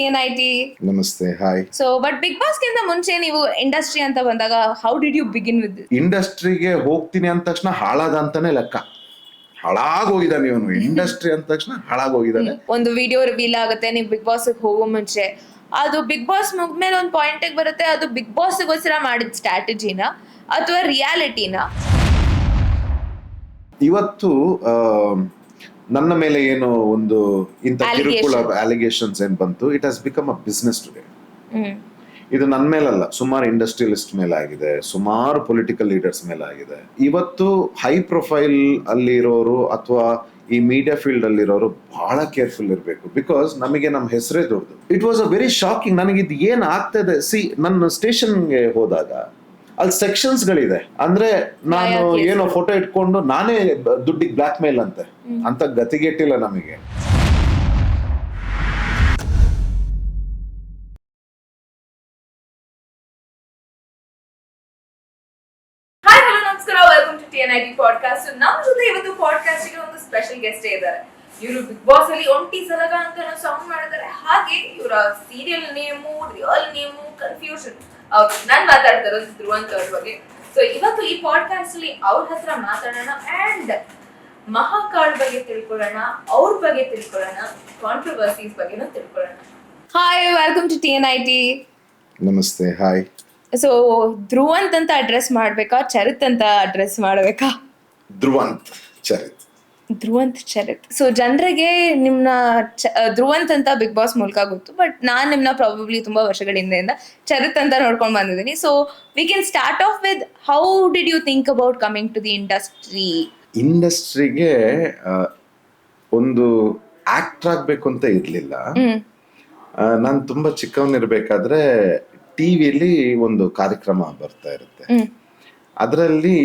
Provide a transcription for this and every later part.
TNIT. ನಮಸ್ತೆ, hi. So, but Big Boss ಗಿಂತ ಮುಂಚೆ ನೀವು ಇಂಡಸ್ಟ್ರಿ ಅಂತ ಬಂದಾಗ how did you begin with this? ಇಂಡಸ್ಟ್ರಿಗೆ ಹೋಗ್ತೀನಿ ಅಂದ ತಕ್ಷಣ ಹಾಳಾದ ಅಂತಾನೆ ಲೆಕ್ಕ. ಹಾಳಾಗೋಗಿದ್ದಾನೆ ಇವನು. ಇಂಡಸ್ಟ್ರಿ ಅಂದ ತಕ್ಷಣ ಹಾಳಾಗೋಗಿದ್ದಾನೆ. ಒಂದು ವಿಡಿಯೋ ರಿವೀಲ್ ಆಗುತ್ತೆ ನೀವು ಬಿಗ್ ಬಾಸ್ ಹೋಗೋ ಮುಂಚೆ, ಅದು ಬಿಗ್ ಬಾಸ್ ಮುಗ್ದ್ಮೇಲೆ ಒಂದು ಪಾಯಿಂಟ್ ಬರುತ್ತೆ, ಅದು ಬಿಗ್ ಬಾಸ್ ಗೋಸ್ಕರ ಮಾಡಿದ ಸ್ಟ್ರಾಟಜಿನ ಅಥವಾ ರಿಯಾಲಿಟಿನ? ಇವತ್ತು ನನ್ನ ಮೇಲೆ ಏನು ಒಂದು ಇಂಥ ಕಿರುಕುಳ ಅಲಿಗೇಷನ್ಸ್ ಏನ್ ಬಂತು, it has become a business today. ಇದು ನನ್ನ ಮೇಲಲ್ಲ, ಸುಮಾರು ಇಂಡಸ್ಟ್ರಿಯಲಿಸ್ಟ್ ಮೇಲೆ ಆಗಿದೆ, ಸುಮಾರು ಪೊಲಿಟಿಕಲ್ ಲೀಡರ್ಸ್ ಮೇಲೆ ಆಗಿದೆ. ಇವತ್ತು ಹೈ ಪ್ರೊಫೈಲ್ ಅಲ್ಲಿರೋರು ಅಥವಾ ಈ ಮೀಡಿಯಾ ಫೀಲ್ಡ್ ಅಲ್ಲಿರೋರು ಬಹಳ ಕೇರ್ಫುಲ್ ಇರಬೇಕು. ಬಿಕಾಸ್ ನಮಗೆ ನಮ್ಮ ಹೆಸರೇ ದೊಡ್ಡದು. It was a very shocking. ನನಗೆ ಇದು ಏನ್ ಆಗ್ತದೆ, ನನ್ನ ಸ್ಟೇಷನ್ಗೆ ಹೋದಾಗ ಅಲ್ಲಿ ಸೆಕ್ಷನ್ಸ್ ಗಳಿದೆ. ಅಂದ್ರೆ ನಾನು ಏನೋ ಫೋಟೋ ಇಟ್ಕೊಂಡು ನಾನೇ ದುಡ್ಡಿಗೆ ಬ್ಲಾಕ್ ಮೇಲ್ ಅಂತ ಗತಿಗೆಟ್ಟಿಲ್ಲ ನಮಗೆ. Welcome to TNIT podcast. ನಮ್ಮ ಜೊತೆ ಇವತ್ತು ಪಾಡ್ಕಾಸ್ಟ್ ಗೆ ಒಂದು ಸ್ಪೆಷಲ್ ಗೆಸ್ಟ್ ಇದ್ದಾರೆ. ಇವರು ಬಿಗ್ ಬಾಸ್ ಅಲ್ಲಿ ಒಂಟಿ ಸಲಗ ಅಂತ ಸಾಂಗ್ ಮಾಡಿದ್ದಾರೆ. ಹಾಗೆ ಇವರ serial name, real name confusion. ನಾನು ಮಾತಾಡ್ತಾ ಇರೋದು ಧ್ರುವಂತ್ ಅವ್ರ ಬಗ್ಗೆ. ಸೊ ಇವತ್ತು ಈ ಪಾಡ್ಕಾಸ್ಟ್ ಅಲ್ಲಿ ಅವ್ರ ಹತ್ರ ಮಾತಾಡೋಣ ಅಂಡ್ ಮಹಾಕಾಳ್ ಬಗ್ಗೆ ತಿಳ್ಕೊಳ್ಳೋಣ, ಅವ್ರ ಬಗ್ಗೆ ತಿಳ್ಕೊಳ್ಳೋಣ, ಕಾಂಟ್ರವರ್ಸೀಸ್ ಬಗ್ಗೆನೂ ತಿಳ್ಕೊಳ್ಳೋಣ. Hi, welcome to TNIT. ನಮಸ್ತೆ, ಹಾಯ್. ಸೊ ಧ್ರುವಂತ್ ಅಂತ ಅಡ್ರೆಸ್ ಮಾಡ್ಬೇಕಾ, ಚರಿತ್ ಅಂತ ಅಡ್ರೆಸ್ ಮಾಡ್ಬೇಕಾ? ಧ್ರುವಂತ್ ಚರಿತ್. ಧ್ರುವಂತ್ ಚರಿತ್. ಸೊ ಜನರಿಗೆ ನಿಮ್ನ ಧ್ರುವಂತ್ ಅಂತ ಬಿಗ್ ಬಾಸ್ ಮೂಲಕ ಗೊತ್ತು, ಬಟ್ ನಾನ್ ನಿಮ್ನ ಪ್ರಾಬಬ್ಲಿ ತುಂಬಾ ವರ್ಷಗಳಿಂದ ಚರಿತ್ ಅಂತ ನೋಡ್ಕೊಂಡು ಬಂದಿದ್ದೀನಿ. So we can start off with how did you think about coming to the industry? ಇಂಡಸ್ಟ್ರಿಗೆ ಒಂದು ಆಕ್ಟರ್ ಆಗ್ಬೇಕು ಅಂತ ಇರ್ಲಿಲ್ಲ. ನಾನು ತುಂಬಾ ಚಿಕ್ಕವನಿರ್ಬೇಕಾದ್ರೆ ಟಿವಿಯಲ್ಲಿ ಒಂದು ಕಾರ್ಯಕ್ರಮ ಬರ್ತಾ ಇರುತ್ತೆ. ಅದರಲ್ಲಿ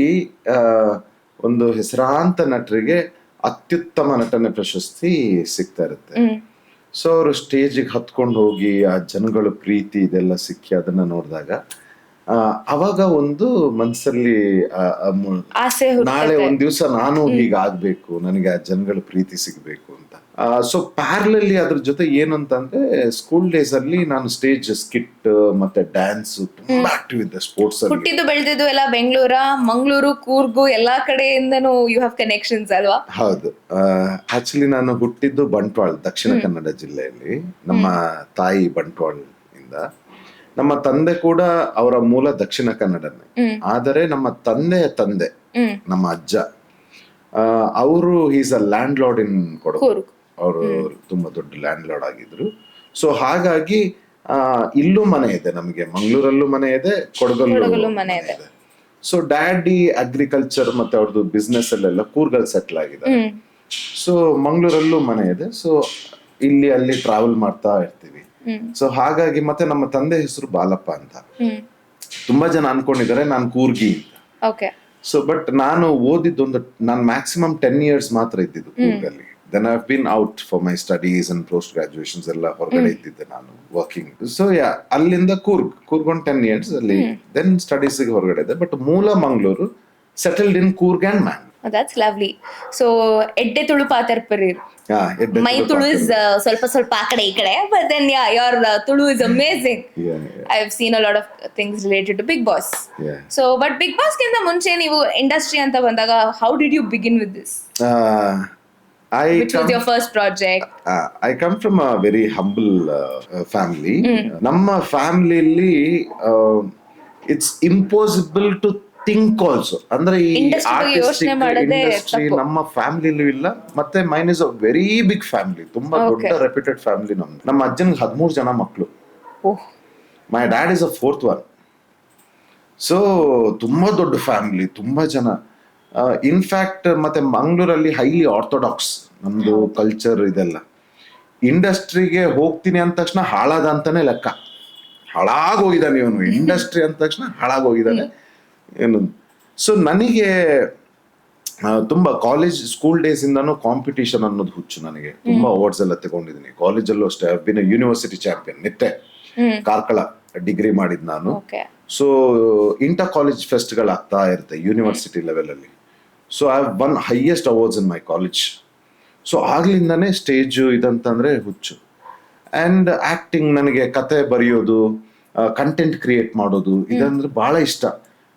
ಒಂದು ಹೆಸರಾಂತ ನಟರಿಗೆ ಅತ್ಯುತ್ತಮ ನಟನೆ ಪ್ರಶಸ್ತಿ ಸಿಗ್ತಾ ಇರುತ್ತೆ. ಸೊ ಅವರು ಸ್ಟೇಜಿಗೆ ಹತ್ಕೊಂಡು ಹೋಗಿ ಆ ಜನಗಳ ಪ್ರೀತಿ ಇದೆಲ್ಲ ಸಿಕ್ಕಿ ಅದನ್ನ ನೋಡಿದಾಗ ಅವಾಗ ಒಂದು ಮನ್ಸಲ್ಲಿ ನಾಳೆ ಒಂದ್ ದಿವಸ ನಾನು ಹೀಗಾಗ್ಬೇಕು, ನನಗೆ ಆ ಜನಗಳ ಪ್ರೀತಿ ಸಿಗ್ಬೇಕು ಅಂತ. ಸೊ ಪ್ಯಾರಲಲ್ಲಿ ಅದ್ರ ಜೊತೆ ಏನು ಅಂತಂದ್ರೆ ಸ್ಕೂಲ್ ಡೇಸ್ ಅಲ್ಲಿ ನಾನು ಸ್ಟೇಜ್ ಸ್ಕಿಟ್ ಮತ್ತೆ ಡ್ಯಾನ್ಸ್ ತುಂಬಾ ಆಕ್ಟಿವ್ ಇದ್ದೆ. ಸ್ಪೋರ್ಟ್ಸ್ ಅಲ್ಲಿ ಹುಟ್ಟಿದ್ದು ಬೆಳೆದಿದ್ದು ಎಲ್ಲ ಬೆಂಗಳೂರ, ಮಂಗಳೂರು, ಕೂರ್ಗು ಎಲ್ಲಾ ಕಡೆಯಿಂದನೂ ಯು ಹ್ಯಾವ್ ಕನೆಕ್ಷನ್ಸ್ ಅಲ್ವಾ? ಹೌದು. ಆಕ್ಚುಲಿ ನಾನು ಹುಟ್ಟಿದ್ದು ಬಂಟ್ವಾಳ, ದಕ್ಷಿಣ ಕನ್ನಡ ಜಿಲ್ಲೆಯಲ್ಲಿ. ನಮ್ಮ ತಾಯಿ ಬಂಟ್ವಾಳ ಇಂದ. ನಮ್ಮ ತಂದೆ ಕೂಡ ಅವರ ಮೂಲ ದಕ್ಷಿಣ ಕನ್ನಡನೇ. ಆದರೆ ನಮ್ಮ ತಂದೆ ನಮ್ಮ ಅಜ್ಜ ಅವರು ಈಸ್ ಅ ಲ್ಯಾಂಡ್ ಲಾರ್ಡ್ ಇನ್ ಕೊಡಗು. ಅವರು ತುಂಬಾ ದೊಡ್ಡ ಲ್ಯಾಂಡ್ ಲಾರ್ಡ್ ಆಗಿದ್ರು. ಸೊ ಹಾಗಾಗಿ ಇಲ್ಲೂ ಮನೆ ಇದೆ ನಮಗೆ, ಮಂಗಳೂರಲ್ಲೂ ಮನೆ ಇದೆ, ಕೊಡಗಲ್ಲೂ ಮನೆ ಇದೆ. ಸೊ ಡ್ಯಾಡಿ ಅಗ್ರಿಕಲ್ಚರ್ ಮತ್ತೆ ಅವ್ರದ್ದು ಬಿಸ್ನೆಸ್ ಅಲ್ಲೆಲ್ಲ ಕೂರ್ಗಲ್ಲಿ ಸೆಟ್ಲ್ ಆಗಿದ್ದಾರೆ. ಸೊ ಮಂಗಳೂರಲ್ಲೂ ಮನೆ ಇದೆ. ಸೊ ಇಲ್ಲಿ ಅಲ್ಲಿ ಟ್ರಾವೆಲ್ ಮಾಡ್ತಾ ಇರ್ತೀವಿ. ಸೊ ಹಾಗಾಗಿ ಮತ್ತೆ ನಮ್ಮ ತಂದೆ ಹೆಸರು ಬಾಲಪ್ಪ ಅಂತ. ತುಂಬಾ ಜನ ಅನ್ಕೊಂಡಿದ್ದಾರೆ ನಾನು ಕೂರ್ಗಿ ಅಂತ. ಸೊ ಬಟ್ ನಾನು ಓದಿದ್ದೊಂದು, ನಾನು ಮ್ಯಾಕ್ಸಿಮಮ್ 10 years ಮಾತ್ರ ಇದ್ದಿದ್ದು ಕೂರ್ಗಲ್ಲಿ. Then I have been out for my studies and post graduations ಎಲ್ಲ ಹೊರಗಡೆ ಇದ್ದಿದ್ದೆ ನಾನು ವರ್ಕಿಂಗ್. ಸೊ ಅಲ್ಲಿಂದ ಕೂರ್ಗ್ ಒಂದು 10 years ಅಲ್ಲಿ, ದೆನ್ ಸ್ಟಡೀಸ್ ಹೊರಗಡೆ ಇದೆ. ಬಟ್ ಮೂಲ Mangaluru, settled in Coorg and man. That's lovely. So ಎಡ್ಡೆ ತುಳು ಪಾತರ್ಪರಿ. My Tulu is ಸ್ವಲ್ಪ ಆ ಕಡೆ ಈ ಕಡೆ, but then your Tulu is amazing. I've seen a lot of things related to Big Boss. So but Big Boss ಗಿಂತ ಮುಂಚೆ ನೀವು ಇಂಡಸ್ಟ್ರಿ ಅಂತ ಬಂದಾಗ how did you begin with this? Which was your first project? I come from a very humble family. ನಮ್ಮ ಫ್ಯಾಮಿಲಿಯಲ್ಲಿ it's impossible to think also. ಅಂದ್ರೆ ಈ artistic industry ನಮ್ಮ ಫ್ಯಾಮಿಲಿಲೂ ಇಲ್ಲ. ಮತ್ತೆ mine is a very big family, ತುಂಬಾ ದೊಡ್ಡ ರೆಪ್ಯೂಟೆಡ್ ಫ್ಯಾಮಿಲಿ ನಮ್ದು. ನಮ್ಮ ಅಜ್ಜನ್ಗೆ 13 ಜನ ಮಕ್ಕಳು. My dad is a 4th one. So ತುಂಬಾ ದೊಡ್ಡ ಫ್ಯಾಮಿಲಿ, ತುಂಬಾ ಜನ. ಇನ್ಫ್ಯಾಕ್ಟ್ ಮತ್ತೆ ಮಂಗಳೂರಲ್ಲಿ ಹೈಲಿ ಆರ್ಥೋಡಾಕ್ಸ್ ನಮ್ದು ಕಲ್ಚರ್ ಇದೆಲ್ಲ. ಇಂಡಸ್ಟ್ರಿಗೆ ಹೋಗ್ತೀನಿ ಅಂದ ತಕ್ಷಣ ಹಾಳಾದ ಅಂತಾನೆ ಲೆಕ್ಕ. ಹಾಳಾಗೋಗಿದ್ದಾನೆ ಇವನು. ಇಂಡಸ್ಟ್ರಿ ಅಂದ ತಕ್ಷಣ ಹಾಳಾಗೋಗಿದ್ದಾನೆ ಏನು. ಸೊ ನನಗೆ ತುಂಬಾ ಸ್ಕೂಲ್ ಡೇಸ್ ಇಂದಾನು ಕಾಂಪಿಟೇಷನ್ ಅನ್ನೋದು ಹುಚ್ಚು ನನಗೆ. ತುಂಬಾ ಅವಾರ್ಡ್ಸ್ ಎಲ್ಲ ತಗೊಂಡಿದ್ದೀನಿ. ಕಾಲೇಜಲ್ಲೂ ಅಷ್ಟೇ. I have been a university champion. Nitte Karkala degree ಮಾಡಿದ್ ನಾನು. ಸೊ ಇಂಟರ್ ಕಾಲೇಜ್ ಫೆಸ್ಟ್ ಗಳಾಗ್ತಾ ಇರುತ್ತೆ ಯೂನಿವರ್ಸಿಟಿ ಲೆವೆಲ್ ಅಲ್ಲಿ. So I have won highest awards in my college. So ಆಗ್ಲಿಂದಾನೇ ಸ್ಟೇಜ್ ಇದಂತಂದ್ರೆ ಹುಚ್ಚು. ಅಂಡ್ ಆಕ್ಟಿಂಗ್, ನನಗೆ ಕತೆ ಬರೆಯೋದು, ಕಂಟೆಂಟ್ ಕ್ರಿಯೇಟ್ ಮಾಡೋದು ಇದಂದ್ರೆ ಬಹಳ ಇಷ್ಟ.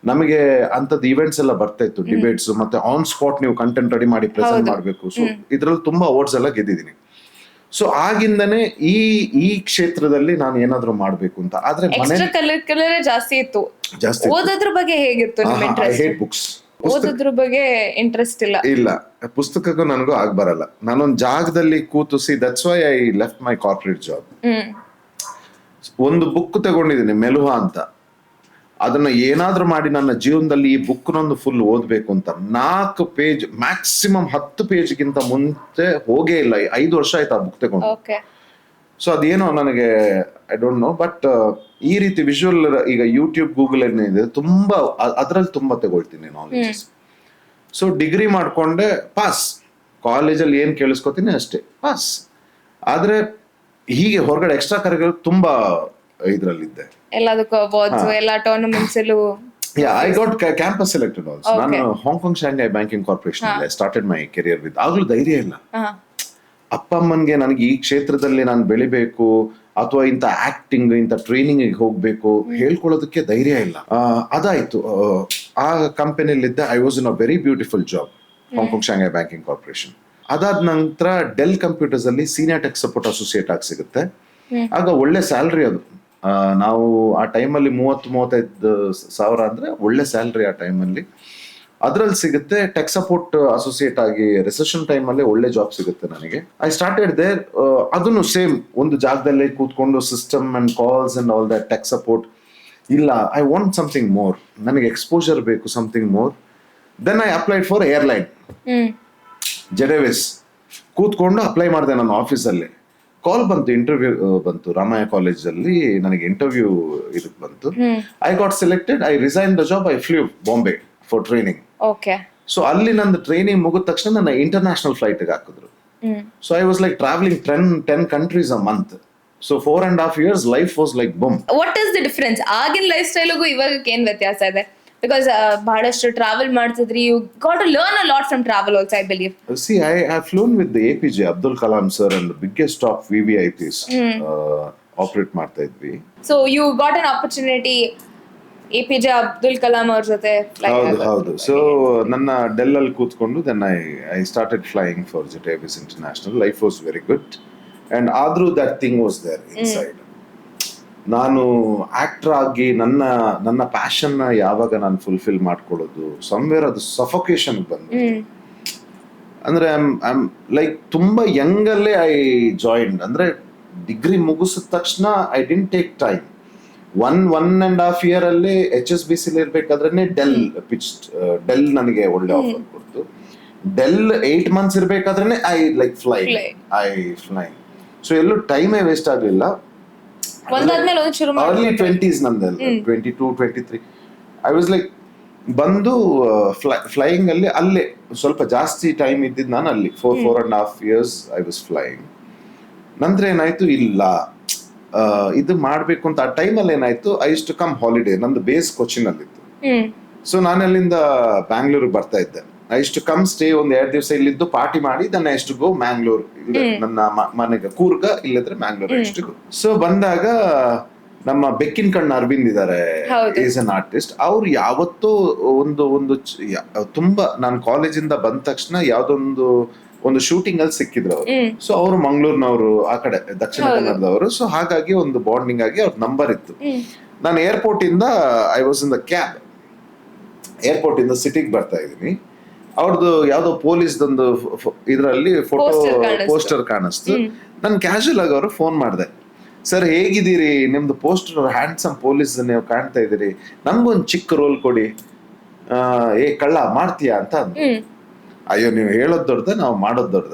ನಮಗೆ ಅಂತದ್ ಇವೆಂಟ್ಸ್ ಎಲ್ಲ ಬರ್ತಾ ಇತ್ತು, ಡಿಬೇಟ್ಸ್, ಮತ್ತೆ ಆನ್ ಸ್ಪಾಟ್ ನೀವು ಕಂಟೆಂಟ್ ರೆಡಿ ಮಾಡಿ ಪ್ರೆಸೆಂಟ್ ಮಾಡಬೇಕು. ಸೊ ಇದ್ರಲ್ಲಿ ತುಂಬಾ ಅವಾರ್ಡ್ಸ್ ಎಲ್ಲ ಗೆದ್ದಿದ್ದೀನಿ. ಸೊ ಆಗಿಂದನೇ ಈ ಕ್ಷೇತ್ರದಲ್ಲಿ ನಾನು ಏನಾದ್ರೂ ಮಾಡ್ಬೇಕು ಅಂತ. ಆದ್ರೆ ಎಕ್ಸ್ಟ್ರಾ ಕರಿಕ್ಯುಲರ್ ಜಾಸ್ತಿ ಇತ್ತು. ಓದೋದ್ರ ಬಗ್ಗೆ ಹೇಗಿತ್ತು ನಿಮ್ಮ ಇಂಟ್ರೆಸ್ಟ್? ಹೇಟ್ ಬುಕ್ಸ್, ಓದೋದ್ರ ಬಗ್ಗೆ ಇಂಟ್ರೆಸ್ಟ್ ಇಲ್ಲ. ಪುಸ್ತಕಕ್ಕೂ ನನಗೂ ಆಗ್ ಬರಲ್ಲ. ನಾನೊಂದ್ ಜಾಗದಲ್ಲಿ ಕೂತು that's why I left my corporate job. ಒಂದು ಬುಕ್ ತಗೊಂಡಿದ್ದೀನಿ, ಮೆಲುಹಾ ಅಂತ. ಅದನ್ನ ಏನಾದ್ರೂ ಮಾಡಿ ನನ್ನ ಜೀವನದಲ್ಲಿ ಈ ಬುಕ್ ನೊಂದು ಫುಲ್ ಓದ್ಬೇಕು ಅಂತ. 4 ಪೇಜ್ ಮ್ಯಾಕ್ಸಿಮಮ್ 10 ಪೇಜ್ಗಿಂತ ಮುಂಚೆ ಹೋಗೇ ಇಲ್ಲ. 5 ವರ್ಷ ಆಯ್ತು ಆ ಬುಕ್ ತಗೊಂಡು. ಸೊ ಅದೇನೋ ನನಗೆ ಐ ಡೋಂಟ್ ನೋ, ಬಟ್ ಈ ರೀತಿ ವಿಜುವಲ್ ಈಗ ಯೂಟ್ಯೂಬ್, ಗೂಗಲ್ ಏನಿದೆ ತುಂಬಾ, ಅದ್ರಲ್ಲಿ ತುಂಬಾ ತಗೊಳ್ತೀನಿ ನಾಲೆಜ್. ಸೊ ಡಿಗ್ರಿ ಮಾಡ್ಕೊಂಡೆ, ಪಾಸ್. ಕಾಲೇಜಲ್ಲಿ ಏನ್ ಕೇಳಿಸ್ಕೊತೀನಿ ಅಷ್ಟೇ, ಪಾಸ್. ಆದ್ರೆ ಹೀಗೆ ಹೊರಗಡೆ ಎಕ್ಸ್ಟ್ರಾ ಕರಿಕ್ಯುಲರ್ ತುಂಬಾ ಇದ್ರಲ್ಲಿದ್ದೆ. ಎಲ್ಲದಕ್ಕೂ ಅವಾರ್ಡ್ಸ್, ಎಲ್ಲ ಟೂರ್ನಮೆಂಟ್ಸ್ ಅಲ್ಲೂ. I got campus selected also. ನಾನು ಹಾಂಗ್ಕಾಂಗ್ ಶಾಂಘೈ ಬ್ಯಾಂಕಿಂಗ್ ಕಾರ್ಪೊರೇಷನ್ ಅಲ್ಲಿ ಸ್ಟಾರ್ಟೆಡ್ ಮೈ ಕೆರಿಯರ್ ವಿತ್. ಆಗ್ಲೂ ಧೈರ್ಯ ಇಲ್ಲ. ಅಪ್ಪ ಅಮ್ಮನ್ಗೆ ನನಗೆ ಈ ಕ್ಷೇತ್ರದಲ್ಲಿ ನಾನು ಬೆಳಿಬೇಕು ಅಥವಾ ಇಂಥ ಆಕ್ಟಿಂಗ್, ಇಂಥ ಟ್ರೈನಿಂಗ್ ಹೋಗ್ಬೇಕು ಹೇಳ್ಕೊಳ್ಳೋದಕ್ಕೆ ಧೈರ್ಯ ಇಲ್ಲ. ಅದಾಯ್ತು. ಆ ಕಂಪನಿಲಿದ್ದ I was in a very beautiful job, Hong Kong Shanghai Banking Corporation. ಅದಾದ ನಂತರ ಡೆಲ್ ಕಂಪ್ಯೂಟರ್ಸ್ ಅಲ್ಲಿ ಸೀನಿಯರ್ ಟೆಕ್ ಸಪೋರ್ಟ್ ಅಸೋಸಿಯೇಟ್ ಆಗಿ ಸಿಗುತ್ತೆ. ಆಗ ಒಳ್ಳೆ ಸ್ಯಾಲ್ರಿ ಅದು. ನಾವು ಆ ಟೈಮಲ್ಲಿ 30-35 ಸಾವಿರ ಅಂದ್ರೆ ಒಳ್ಳೆ ಸ್ಯಾಲ್ರಿ ಆ ಟೈಮಲ್ಲಿ. ಅದ್ರಲ್ಲಿ ಸಿಗುತ್ತೆ. ಟೆಕ್ ಸಪೋರ್ಟ್ ಅಸೋಸಿಯೇಟ್ ಆಗಿ ರಿಸೆಷನ್ ಟೈಮ್ ಅಲ್ಲಿ ಒಳ್ಳೆ ಜಾಬ್ ಸಿಗುತ್ತೆ ನನಗೆ. I started there. ಅದನ್ನು ಸೇಮ್ ಒಂದು ಜಾಗದಲ್ಲಿ ಕೂತ್ಕೊಂಡು system and calls and all that tech support ಇಲ್ಲ. ಐ ವಾಂಟ್ ಸಮಥಿಂಗ್ ಮೋರ್, ನನಗೆ ಎಕ್ಸ್ಪೋಜರ್ ಬೇಕು, something more. Then I applied for airline, ಜೆಡೆವಿಸ್. ಕೂತ್ಕೊಂಡು ಅಪ್ಲೈ ಮಾಡಿದೆ ನನ್ನ ಆಫೀಸಲ್ಲಿ. ಕಾಲ್ ಬಂತು, ಇಂಟರ್ವ್ಯೂ ಬಂತು ರಾಮಯ್ಯ ಕಾಲೇಜಲ್ಲಿ. ನನಗೆ ಇಂಟರ್ವ್ಯೂ ಇದಕ್ಕೆ ಬಂತು. I got selected. I resign the job. I flew Bombay for training. So ಅಲ್ಲಿ ನಂದು ಟ್ರೈನಿಂಗ್ ಮುಗಿದ ತಕ್ಷಣ ನನ್ನ ಇಂಟರ್ನ್ಯಾಷನಲ್ ಫ್ಲೈಟ್ ಹಾಕಿದ್ರು. So I was like travelling 10 countries a month. So 4.5 years life was like boom. What is the difference ಆಗಿನ life ಸ್ಟೈಲ್ಗೂ ಇವಾಗಕ್ಕೆ ಏನ್ ವ್ಯತ್ಯಾಸ ಇದೆ? ಬಿಕಾಸ್ ಬಹಳಷ್ಟು ಟ್ರಾವೆಲ್ ಮಾಡ್ತಿದ್ರಿ, you got to learn a lot from travel also, I believe. See, I have flown with the APJ Abdul Kalam sir and the biggest top VVIPs operate ಮಾಡ್ತಾ ಇದ್ವಿ. So you got an opportunity APJ Abdul Kalam ಅವ್ರ ಜೊತೆ ಹೌದು. ಸೊ ನನ್ನ Dell ಅಲ್ಲಿ ಕೂತ್ಕೊಂಡು then I started flying for ಜೆಟೇವಿಸ್ international. Life was very good and ಆದ್ರೂ that thing was there inside. ನಾನು ಆಕ್ಟರ್ ಆಗಿ ನನ್ನ ಪ್ಯಾಷನ್ ನ ಯಾವಾಗ ನಾನು ಫುಲ್ಫಿಲ್ ಮಾಡ್ಕೊಳ್ಳೋದು, ಸಮ್ವೇರ್ ಅದು ಸಫೋಕೇಶನ್ ಬಂದು. ಅಂದ್ರೆ ಲೈಕ್ ತುಂಬಾ ಯಂಗ್ ಅಲ್ಲೇ ಐ ಜಾಯಿನ್ಡ್. ಅಂದ್ರೆ ಡಿಗ್ರಿ ಮುಗಿಸಿದ ತಕ್ಷಣ I didn't take time. 1.5 year ಅಲ್ಲಿ HSBC ಇರ್ಬೇಕಾದ್ರೆ ಡೆಲ್ ನನಗೆ ಒಳ್ಳೆ ಆಫರ್ ಕೊಡ್ತು. ಡೆಲ್ 8 months ಇರ್ಬೇಕಾದ್ರೆ ಐ ಲೈಕ್ ಫ್ಲೈ. ಸೊ ಎಲ್ಲೂ ಟೈಮೇ ವೇಸ್ಟ್ ಆಗ್ಲಿಲ್ಲ. Early 20s ನಂದೆಲ್ಲ 22, 23 I was like ಬಂದು ಫ್ಲೈಯಿಂಗ್ ಅಲ್ಲಿ ಅಲ್ಲೇ ಸ್ವಲ್ಪ ಜಾಸ್ತಿ ಟೈಮ್ ಇದ್ದಿದ್ದು ನಾನು ಅಲ್ಲಿ 4.5 years ಐ ವಾಸ್ ಫ್ಲೈಯಿಂಗ್. ನಂತರ ಏನಾಯ್ತು, ಇಲ್ಲ ಇದು ಮಾಡ್ಬೇಕು ಅಂತ. ಆ ಟೈಮಲ್ಲಿ ಏನಾಯ್ತು, I use to come holiday. ನಂದು ಬೇಸ್ ಕೊಚ್ಚಿನ್ ಅಲ್ಲಿತ್ತು. ಸೊ ನಾನು ಅಲ್ಲಿಂದ ಬ್ಯಾಂಗ್ಳೂರ್ ಬರ್ತಾ ಇದ್ದೆ. I use to come stay 1-2 ದಿವಸ ಇಲ್ಲಿದ್ದು ಪಾರ್ಟಿ ಮಾಡಿ then I use to go Mangalore. ನನ್ನ ಮನೆಗೆ ಕೂರ್ಗ, ಇಲ್ಲದ್ರೆ Mangalore I use to go. So ಬಂದಾಗ ನಮ್ಮ ಬೆಕ್ಕಿನ ಕಣ್ಣು ಅರವಿಂದ್ ಇದಾರೆ, ಈಸ್ ಅನ್ ಆರ್ಟಿಸ್ಟ್. ಅವ್ರು ಯಾವತ್ತೂ ಒಂದು ತುಂಬಾ, ನಾನು ಕಾಲೇಜಿಂದ ಬಂದ ತಕ್ಷಣ ಒಂದು ಶೂಟಿಂಗ್ ಅಲ್ಲಿ ಸಿಕ್ಕಿದ್ರು ಅವರು. ಸೊ ಅವರು ಮಂಗಳೂರಿನವರು, ಆ ಕಡೆ ದಕ್ಷಿಣ ಕನ್ನಡದವರು. ಸೊ ಹಾಗಾಗಿ ಒಂದು ಬಾಂಡಿಂಗ್ ಆಗಿ ಅವ್ರ ನಂಬರ್ ಇತ್ತು. ನಾನು ಏರ್ಪೋರ್ಟ್ ಇಂದ I was in the cab. Airport ಇಂದ ಸಿಟಿಗೆ ಬರ್ತಾ ಇದೀನಿ. ಅವ್ರದ್ದು ಯಾವ್ದೋ ಪೊಲೀಸ್ದೊಂದು ಇದರಲ್ಲಿ ಪೋಸ್ಟರ್ ಕಾಣಿಸ್ತು. ನಾನು ಕ್ಯಾಶುಯಲ್ ಆಗಿ ಅವರು ಫೋನ್ ಮಾಡಿದೆ, ಸರ್ ಹೇಗಿದ್ದೀರಿ, ನಿಮ್ದು ಪೋಸ್ಟರ್ ಹ್ಯಾಂಡ್ಸಮ್ ಪೊಲೀಸ್ ನೀವು ಕಾಣ್ತಾ ಇದೀರಿ, ನಮ್ಗೊಂದು ಚಿಕ್ಕ ರೋಲ್ ಕೊಡಿ, ಕಳ್ಳ ಮಾಡ್ತೀಯಾ ಅಂತ ಅಂದ್ರು. ಅಯ್ಯೋ, ನೀವು ಹೇಳೋದ್ ದೊಡ್ಡ, ನಾವು ಮಾಡೋದ್ ದೊಡ್ಡ.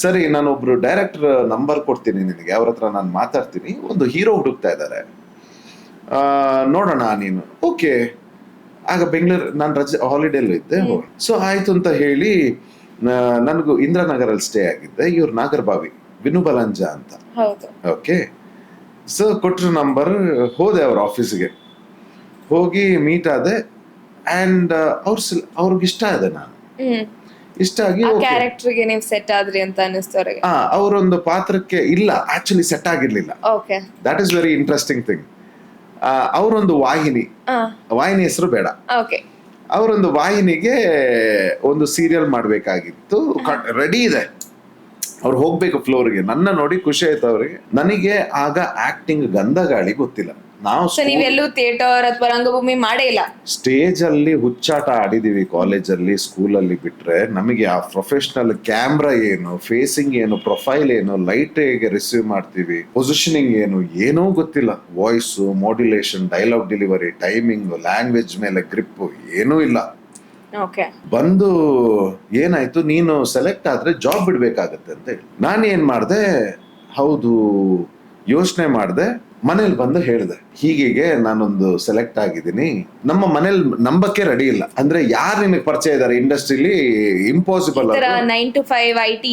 ಸರಿ, ನಾನೊಬ್ರು ಡೈರೆಕ್ಟರ್ ನಂಬರ್ ಕೊಡ್ತೀನಿ ನಿನಗೆ, ಅವ್ರ ಹತ್ರ ನಾನು ಮಾತಾಡ್ತೀನಿ, ಒಂದು ಹೀರೋ ಹುಡುಕ್ತಾ ಇದ್ದಾರೆ, ನೋಡೋಣ ನೀನು. ಓಕೆ. ಆಗ ಬೆಂಗಳೂರು ನಾನು ರಜೆ ಹಾಲಿಡೇಲ್ಲೂ ಇದ್ದೆ. ಸೊ ಆಯ್ತು ಅಂತ ಹೇಳಿ ನನಗೂ ಇಂದ್ರಾನಗರಲ್ಲಿ ಸ್ಟೇ ಆಗಿದ್ದೆ. ಇವ್ರು ನಾಗರಬಾವಿ, ವಿನು ಬಲಂಜ ಅಂತ. ಓಕೆ. ಸೊ ಕೊಟ್ರ ನಂಬರ್, ಹೋದೆ ಅವ್ರ ಆಫೀಸ್ಗೆ, ಹೋಗಿ ಮೀಟ್ ಆದೆ. ಅಂಡ್ ಅವ್ರಿಗಿಷ್ಟ ಇದೆ ನಾನು. ಇಷ್ಟ ಆಗಿ ಕ್ಯಾರೆಕ್ಟರ್ಗೆ ನೀವು ಸೆಟ್ ಆದ್ರಿ ಅಂತ ಅನಿಸ್ತು ಅವ್ರಿಗೆ. ಅವರೊಂದು ಪಾತ್ರಕ್ಕೆ ಇಲ್ಲ ಆಕ್ಚುಲಿ ಸೆಟ್ ಆಗಿರ್ಲಿಲ್ಲ. Okay, that is very interesting thing. ಅವರೊಂದು ವಾಹಿನಿ ಹೆಸರು ಬೇಡ, ಓಕೆ, ಅವರೊಂದು ವಾಹಿನಿಗೆ ಒಂದು ಸೀರಿಯಲ್ ಮಾಡ್ಬೇಕಾಗಿತ್ತು, ರೆಡಿ ಇದೆ, ಅವ್ರು ಹೋಗ್ಬೇಕು ಫ್ಲೋರ್ಗೆ. ನನ್ನ ನೋಡಿ ಖುಷಿ ಆಯ್ತು ಅವ್ರಿಗೆ. ನನಗೆ ಆಗ ಆಕ್ಟಿಂಗ್ ಗಂಧ ಗಾಳಿ ಗೊತ್ತಿಲ್ಲ. ನಾವು ನೀವೆಲ್ಲೂ ಥಿಯೇಟರ್ ಅಥವಾ ರಂಗಭೂಮಿ ಮಾಡೇ ಇಲ್ಲ. ಸ್ಟೇಜ್ ಅಲ್ಲಿ ಹುಚ್ಚಾಟ ಆಡಿದೀವಿ ಕಾಲೇಜಲ್ಲಿ, ಸ್ಕೂಲಲ್ಲಿ ಬಿಟ್ರೆ ನಮಗೆ ಆ ಪ್ರೊಫೆಷನಲ್ ಕ್ಯಾಮ್ರಾ ಏನು, ಫೇಸಿಂಗ್ ಏನು, ಪ್ರೊಫೈಲ್ ಏನು, ಲೈಟ್ ಹೇಗೆ ರಿಸೀವ್ ಮಾಡ್ತೀವಿ, ಪೊಸಿಷನಿಂಗ್ ಏನು, ಏನೂ ಗೊತ್ತಿಲ್ಲ. Voice modulation, dialogue delivery, timing, language ಮೇಲೆ ಗ್ರಿಪ್ ಏನೂ ಇಲ್ಲ. ಓಕೆ, ಬಂದು ಏನಾಯ್ತು, ನೀನು ಸೆಲೆಕ್ಟ್ ಆದ್ರೆ ಜಾಬ್ ಬಿಡ್ಬೇಕಾಗತ್ತೆ ಅಂತ ಹೇಳಿ ನಾನು ಏನ್ ಮಾಡ್ದೆ, ಹೌದು ಯೋಚನೆ ಮಾಡ್ದೆ. ಮನೇಲಿ ಬಂದು ಹೇಳಿದೆ, ಹೀಗೆ ನಾನೊಂದು ಸೆಲೆಕ್ಟ್ ಆಗಿದ್ದೀನಿ. ನಮ್ಮ ಮನೇಲಿ ನಂಬಕ್ಕೆ ರೆಡಿ ಇಲ್ಲ. ಅಂದ್ರೆ ಯಾರು ನಿನಗೆ ಪರಿಚಯ ಇದಾರೆ ಇಂಡಸ್ಟ್ರಿಲಿ, ಇಂಪಾಸಿಬಲ್. 9 to 5 IT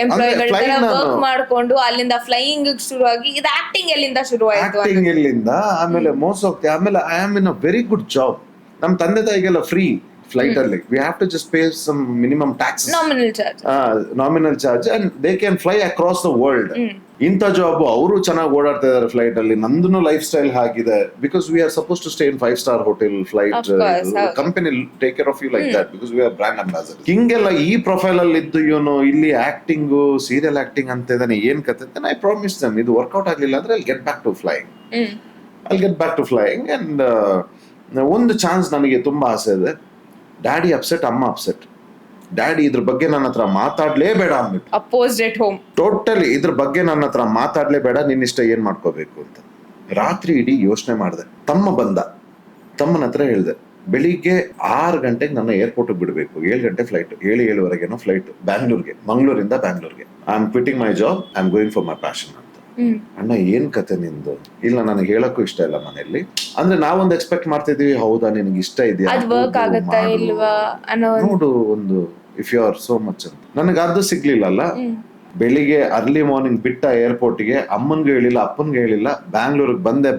ಎಂಪ್ಲಾಯ್ಗಳ ವರ್ಕ್ ಮಾಡ್ಕೊಂಡು ಅಲ್ಲಿಂದ ಫ್ಲೈಯಿಂಗ್ ಶುರುವಾಗಿ ಇದು ಆಕ್ಟಿಂಗ್ ಎಲ್ಲಿಂದ ಶುರುವಾಯಿತು? ಆಕ್ಟಿಂಗ್ ಎಲ್ಲಿಂದ, ಆಮೇಲೆ ಮೋಸ ಹೋಗ್ತೀವಿ. ಆಮೇಲೆ I am in a very good job. ನಮ್ ತಂದೆ ತಾಯಿಗೆಲ್ಲ ಫ್ರೀ ಫ್ಲೈಟ್ ಅಲ್ಲಿ. We have to just pay some minimum tax, nominal charge, and they can fly across the world. ಇಂಥ ಜಾಬ್ ಅವರು ಚೆನ್ನಾಗಿ ಓಡಾಡ್ತಾ ಇದಾರೆ ಫ್ಲೈಟ್ ಅಲ್ಲಿ. ನಂದು ಲೈಫ್ ಸ್ಟೈಲ್ ಹಾಗಿದೆ. Because we are suppose to stay in 5-star hotel, flight company take care of you like that, because we are brand ambassador. ಹಿಂಗೆಲ್ಲ ಈ ಪ್ರೊಫೈಲ್ ಅಲ್ಲಿ ಇದ್ದು ಇವನು ಇಲ್ಲಿ ಆಕ್ಟಿಂಗ್, ಸೀರಿಯಲ್ ಆಕ್ಟಿಂಗ್ ಅಂತ ಇದ್ದಾನೆ, ಏನ್ ಕತೆ ಅಂತ. ಐ ಪ್ರಾಮಿಸ್ ದಮ್, ಇದು ವರ್ಕೌಟ್ ಆಗ್ಲಿಲ್ಲ ಅಂದ್ರೆ I get back to flying. And ಒಂದು ಚಾನ್ಸ್ ನನಗೆ ತುಂಬಾ ಆಸೆ ಇದೆ. ಡ್ಯಾಡಿ ಅಪ್ಸೆಟ್, ಅಮ್ಮ ಅಪ್ಸೆಟ್. ಡ್ಯಾಡಿ ಇದ್ರ ಬಗ್ಗೆ ನನ್ನ ಹತ್ರ ಮಾತಾಡ್ಲೇಬೇಡ ಅಂದ್ಬಿಟ್ಟು, ಅಪೋಸ್ಡ್ ಎಟ್ ಹೋಮ್, ಟೋಟಲಿ ಇದ್ರ ಬಗ್ಗೆ ನನ್ನ ಹತ್ರ ಮಾತಾಡ್ಲೇಬೇಡ, ನಿನ್ನ ಇಷ್ಟ ಏನ್ ಮಾಡ್ಕೋಬೇಕು ಅಂತ. ರಾತ್ರಿ ಇಡೀ ಯೋಚನೆ ಮಾಡಿದೆ. ತಮ್ಮ ಬಂದ, ತಮ್ಮನ ಹತ್ರ ಹೇಳ್ದೆ, ಬೆಳಿಗ್ಗೆ 6 ಗಂಟೆಗೆ ನನ್ನ ಏರ್ಪೋರ್ಟ್ ಬಿಡಬೇಕು, 7 ಗಂಟೆ ಫ್ಲೈಟ್, 7-7:30 ಫ್ಲೈಟ್ ಬ್ಯಾಂಗ್ಳೂರ್ಗೆ, ಮಂಗಳೂರಿಂದ ಬ್ಯಾಂಗ್ಳೂರ್ಗೆ. I am quitting my job, I am going for my passion ಅಂತ. ಅಣ್ಣ ಏನ್ ಕತೆ ನಿಂದು? ಇಲ್ಲ, ನನಗೆ ಹೇಳಕ್ಕೂ ಇಷ್ಟ ಇಲ್ಲ ಮನೆಯಲ್ಲಿ. ಅಂದ್ರೆ ನಾವೊಂದು ಎಕ್ಸ್ಪೆಕ್ಟ್ ಮಾಡ್ತಿದೀವಿ, ಹೌದಾ ನಿನಗೆ ಇಷ್ಟ ಇದೆಯಾ, ನೋಡು ಒಂದು if you are so much ಅಂತ. ನನಗೆ ಅದು ಸಿಗ್ಲಿಲ್ಲ. ಬೆಳಿಗ್ಗೆ ಅರ್ಲಿ ಮಾರ್ನಿಂಗ್ ಬಿಟ್ಟ ಏರ್ಪೋರ್ಟ್ಗೆ, ಅಮ್ಮನ್ಗೆ ಹೇಳಿಲ್ಲ, ಅಪ್ಪನ್ಗೆ ಹೇಳಿಲ್ಲ, ಬ್ಯಾಂಗ್ಳೂರ್ಗೆ ಬಂದೆ.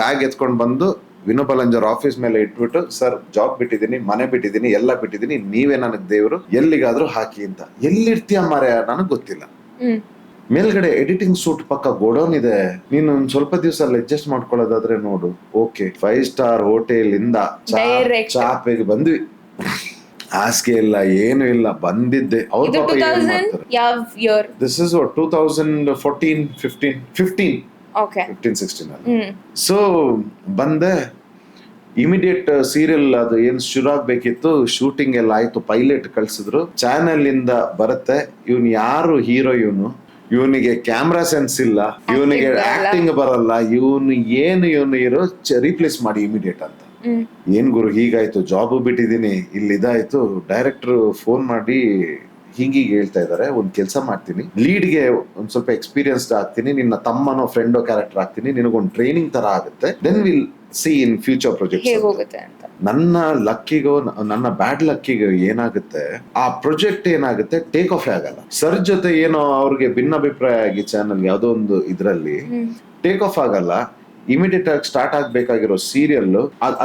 ಬ್ಯಾಗ್ ಎತ್ಕೊಂಡು ಬಂದು ವಿನೋಬಲಂಜರ್ ಆಫೀಸ್ ಮೇಲೆ ಇಟ್ಬಿಟ್ಟು, ಸರ್ ಜಾಬ್ ಬಿಟ್ಟಿದ್ದೀನಿ, ಮನೆ ಬಿಟ್ಟಿದ್ದೀನಿ, ಎಲ್ಲ ಬಿಟ್ಟಿದ್ದೀನಿ, ನೀವೇ ನನಗ್ ದೇವ್ರು, ಎಲ್ಲಿಗಾದ್ರೂ ಹಾಕಿ ಅಂತ. ಎಲ್ಲಿರ್ತೀಯ ಮಾರ್ಯ ನನಗ್ ಗೊತ್ತಿಲ್ಲ. ಮೇಲ್ಗಡೆ ಎಡಿಟಿಂಗ್ ಸೂಟ್ ಪಕ್ಕ ಗೋಡೌನ್ ಇದೆ, ನೀನು ಒಂದ್ ಸ್ವಲ್ಪ ದಿವಸ ಅಲ್ಲಿ ಅಡ್ಜಸ್ಟ್ ಮಾಡ್ಕೊಳ್ಳೋದಾದ್ರೆ ನೋಡು. ಓಕೆ, 5-star ಹೋಟೆಲ್ ಇಂದ ಚಾಪೆಗೆ ಬಂದ್ವಿ. ಹಾಸಿಗೆ ಇಲ್ಲ, ಏನು ಇಲ್ಲ, ಬಂದಿದ್ದೆ. ಅವ್ರ ಪಾಪ ಏನ್ ಮಾಡ್ತಾರೆ. ದಿಸ್ ಇಸ್ 2014-15-16 ಅಲ್ಲಿ. ಸೊ ಬಂದೆ, ಇಮಿಡಿಯೇಟ್ ಸೀರಿಯಲ್ ಅದು ಏನ್ ಶುರು ಆಗ್ಬೇಕಿತ್ತು, ಶೂಟಿಂಗ್ ಎಲ್ಲ ಆಯ್ತು, ಪೈಲಟ್ ಕಳ್ಸಿದ್ರು. ಚಾನೆಲ್ ಇಂದ ಬರುತ್ತೆ, ಇವನ್ ಯಾರು ಹೀರೋ, ಇವನಿಗೆ ಕ್ಯಾಮ್ರಾ ಸೆನ್ಸ್ ಇಲ್ಲ, ಇವನಿಗೆ ಆಕ್ಟಿಂಗ್ ಬರಲ್ಲ, ಇವನು ಇರೋ ರೀಪ್ಲೇಸ್ ಮಾಡಿ ಇಮಿಡಿಯೇಟ್ ಅಂತ. ಏನ್ ಗುರು ಹೀಗಾಯ್ತು, ಜಾಬ್ ಬಿಟ್ಟಿದೀನಿ, ಇಲ್ಲಿ ಇದಾಯ್ತು. ಡೈರೆಕ್ಟರ್ ಫೋನ್ ಮಾಡಿ ಹೀಗೆ ಹೇಳ್ತಾ ಇದಾರೆ, ಒಂದ್ ಕೆಲಸ ಮಾಡ್ತೀನಿ, ಲೀಡ್ಗೆ ಒಂದ್ ಸ್ವಲ್ಪ ಎಕ್ಸ್ಪೀರಿಯನ್ಸ್ಡ್ ಆಗ್ತೀನಿ, ನಿನ್ನ ತಮ್ಮನೋ ಫ್ರೆಂಡೋ ಕ್ಯಾರೆಕ್ಟರ್ ಆಗ್ತೀನಿ, ನಿನಗೊಂದು ಟ್ರೈನಿಂಗ್ ತರ ಆಗುತ್ತೆ, then will see in future project. ನನ್ನ ಲಕ್ಕಿಗೋ, ನನ್ನ ಬ್ಯಾಡ್ ಲಕ್ಕಿಗೋ ಏನಾಗುತ್ತೆ, ಆ ಪ್ರಾಜೆಕ್ಟ್ ಏನಾಗುತ್ತೆ, ಟೇಕ್ ಆಫ್ ಆಗಲ್ಲ. ಸರ್ ಜೊತೆ ಏನೋ ಅವ್ರಿಗೆ ಭಿನ್ನಾಭಿಪ್ರಾಯ ಆಗಿ ಚಾನಲ್ ಯಾವ್ದೋ ಒಂದು ಇದ್ರಲ್ಲಿ ಟೇಕ್ ಆಫ್ ಆಗಲ್ಲ. ಇಮಿಡಿಯೇಟ್ ಆಗಿ ಸ್ಟಾರ್ಟ್ ಆಗ್ಬೇಕಾಗಿರೋ ಸೀರಿಯಲ್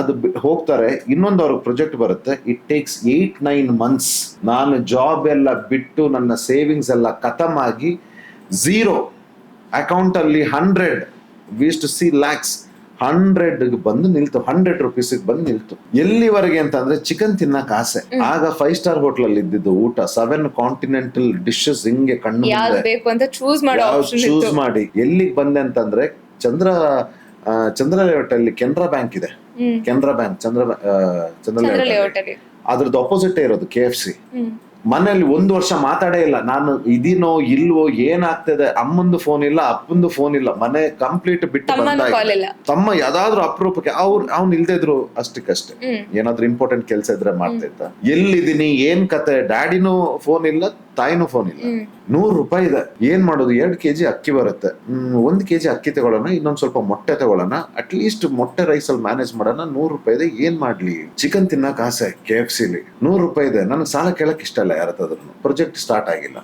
ಅದು ಹೋಗ್ತಾರೆ, ಇನ್ನೊಂದು ಅವ್ರಿಗೆ ಪ್ರಾಜೆಕ್ಟ್ ಬರುತ್ತೆ. It takes 8-9 months. ನಾನು ಜಾಬ್ ಎಲ್ಲ ಬಿಟ್ಟು ನನ್ನ ಸೇವಿಂಗ್ಸ್ ಎಲ್ಲ ಖತಮ್ ಆಗಿ 0 ಅಕೌಂಟ್ ಅಲ್ಲಿ 100, we use to see lakhs, 100 ಬಂದು ನಿಲ್ತು, 100 rupees ಬಂದು ನಿಲ್ತು. ಎಲ್ಲಿವರೆಗೆ ಅಂತಂದ್ರೆ ಚಿಕನ್ ತಿನ್ನಕ್ ಆಸೆ. ಆಗ 5-star ಹೋಟೆಲ್ ಅಲ್ಲಿ ಇದ್ದಿದ್ದು ಊಟ, 7 ಕಾಂಟಿನೆಂಟಲ್ ಡಿಶಸ್ ಹಿಂಗೆ ಕಣ್ಣು ಚೂಸ್ ಮಾಡಿ ಎಲ್ಲಿಗೆ ಬಂದೆ ಅಂತಂದ್ರೆ ಚಂದ್ರ ಲೇಔಟ್ ಅಲ್ಲಿ ಕೆನರಾ ಬ್ಯಾಂಕ್ ಇದೆ. ಕೆನರಾ ಬ್ಯಾಂಕ್ ಚಂದ್ರ ಲೇಔಟ್, ಅದ್ರದ್ದು ಅಪೋಸಿಟ್ ಇರೋದು KFC. ಮನೇಲಿ 1 ವರ್ಷ ಮಾತಾಡೇ ಇಲ್ಲ. ನಾನು ಇದೀನೋ ಇಲ್ವೋ, ಏನಾಗ್ತದೆ, ಅಮ್ಮಂದು ಫೋನ್ ಇಲ್ಲ, ಅಪ್ಪಂದು ಫೋನ್ ಇಲ್ಲ, ಮನೆ ಕಂಪ್ಲೀಟ್ ಬಿಟ್ಟು ಬಂದಾಗ. ತಮ್ಮ ಯಾವ್ದಾದ್ರು ಅಪರೂಪಕ್ಕೆ ಅವ್ನು ಇಲ್ದೇ ಇದ್ರು ಅಷ್ಟಕ್ಕಷ್ಟೇ, ಏನಾದ್ರು ಇಂಪಾರ್ಟೆಂಟ್ ಕೆಲಸ ಇದ್ರೆ ಮಾಡ್ತಾ ಇದ್ದ. ಎಲ್ಲಿದ್ದೀನಿ, ಏನ್ ಕತೆ, ಡ್ಯಾಡಿನೂ ಫೋನ್ ಇಲ್ಲ, ತಾಯಿನೂ ಫೋನ್ ಇಲ್ಲ. 100 ರೂಪಾಯಿ ಇದೆ, ಏನ್ ಮಾಡೋದು, 2 kg ಅಕ್ಕಿ ಬರುತ್ತೆ, 1 kg ಅಕ್ಕಿ ತಗೊಳ್ಳೋಣ, ಇನ್ನೊಂದ್ ಸ್ವಲ್ಪ ಮೊಟ್ಟೆ ತಗೊಳ್ಳೋಣ, ಅಟ್ಲೀಸ್ಟ್ ಮೊಟ್ಟೆ ರೈಸ್ ಅಲ್ಲಿ ಮ್ಯಾನೇಜ್ ಮಾಡೋಣ. 100 ರೂಪಾಯಿ ಇದೆ, ಏನ್ ಮಾಡ್ಲಿ, ಚಿಕನ್ ತಿನ್ನಕ್ ಆಸೆ, KFC 100 ರೂಪಾಯಿ ಇದೆ. ನನಗೆ ಸಾಲ ಕೇಳಕ್ ಇಷ್ಟ ಇಲ್ಲ ಯಾರತ್ತಾದ್ರೂ. ಪ್ರಾಜೆಕ್ಟ್ ಸ್ಟಾರ್ಟ್ ಆಗಿಲ್ಲ.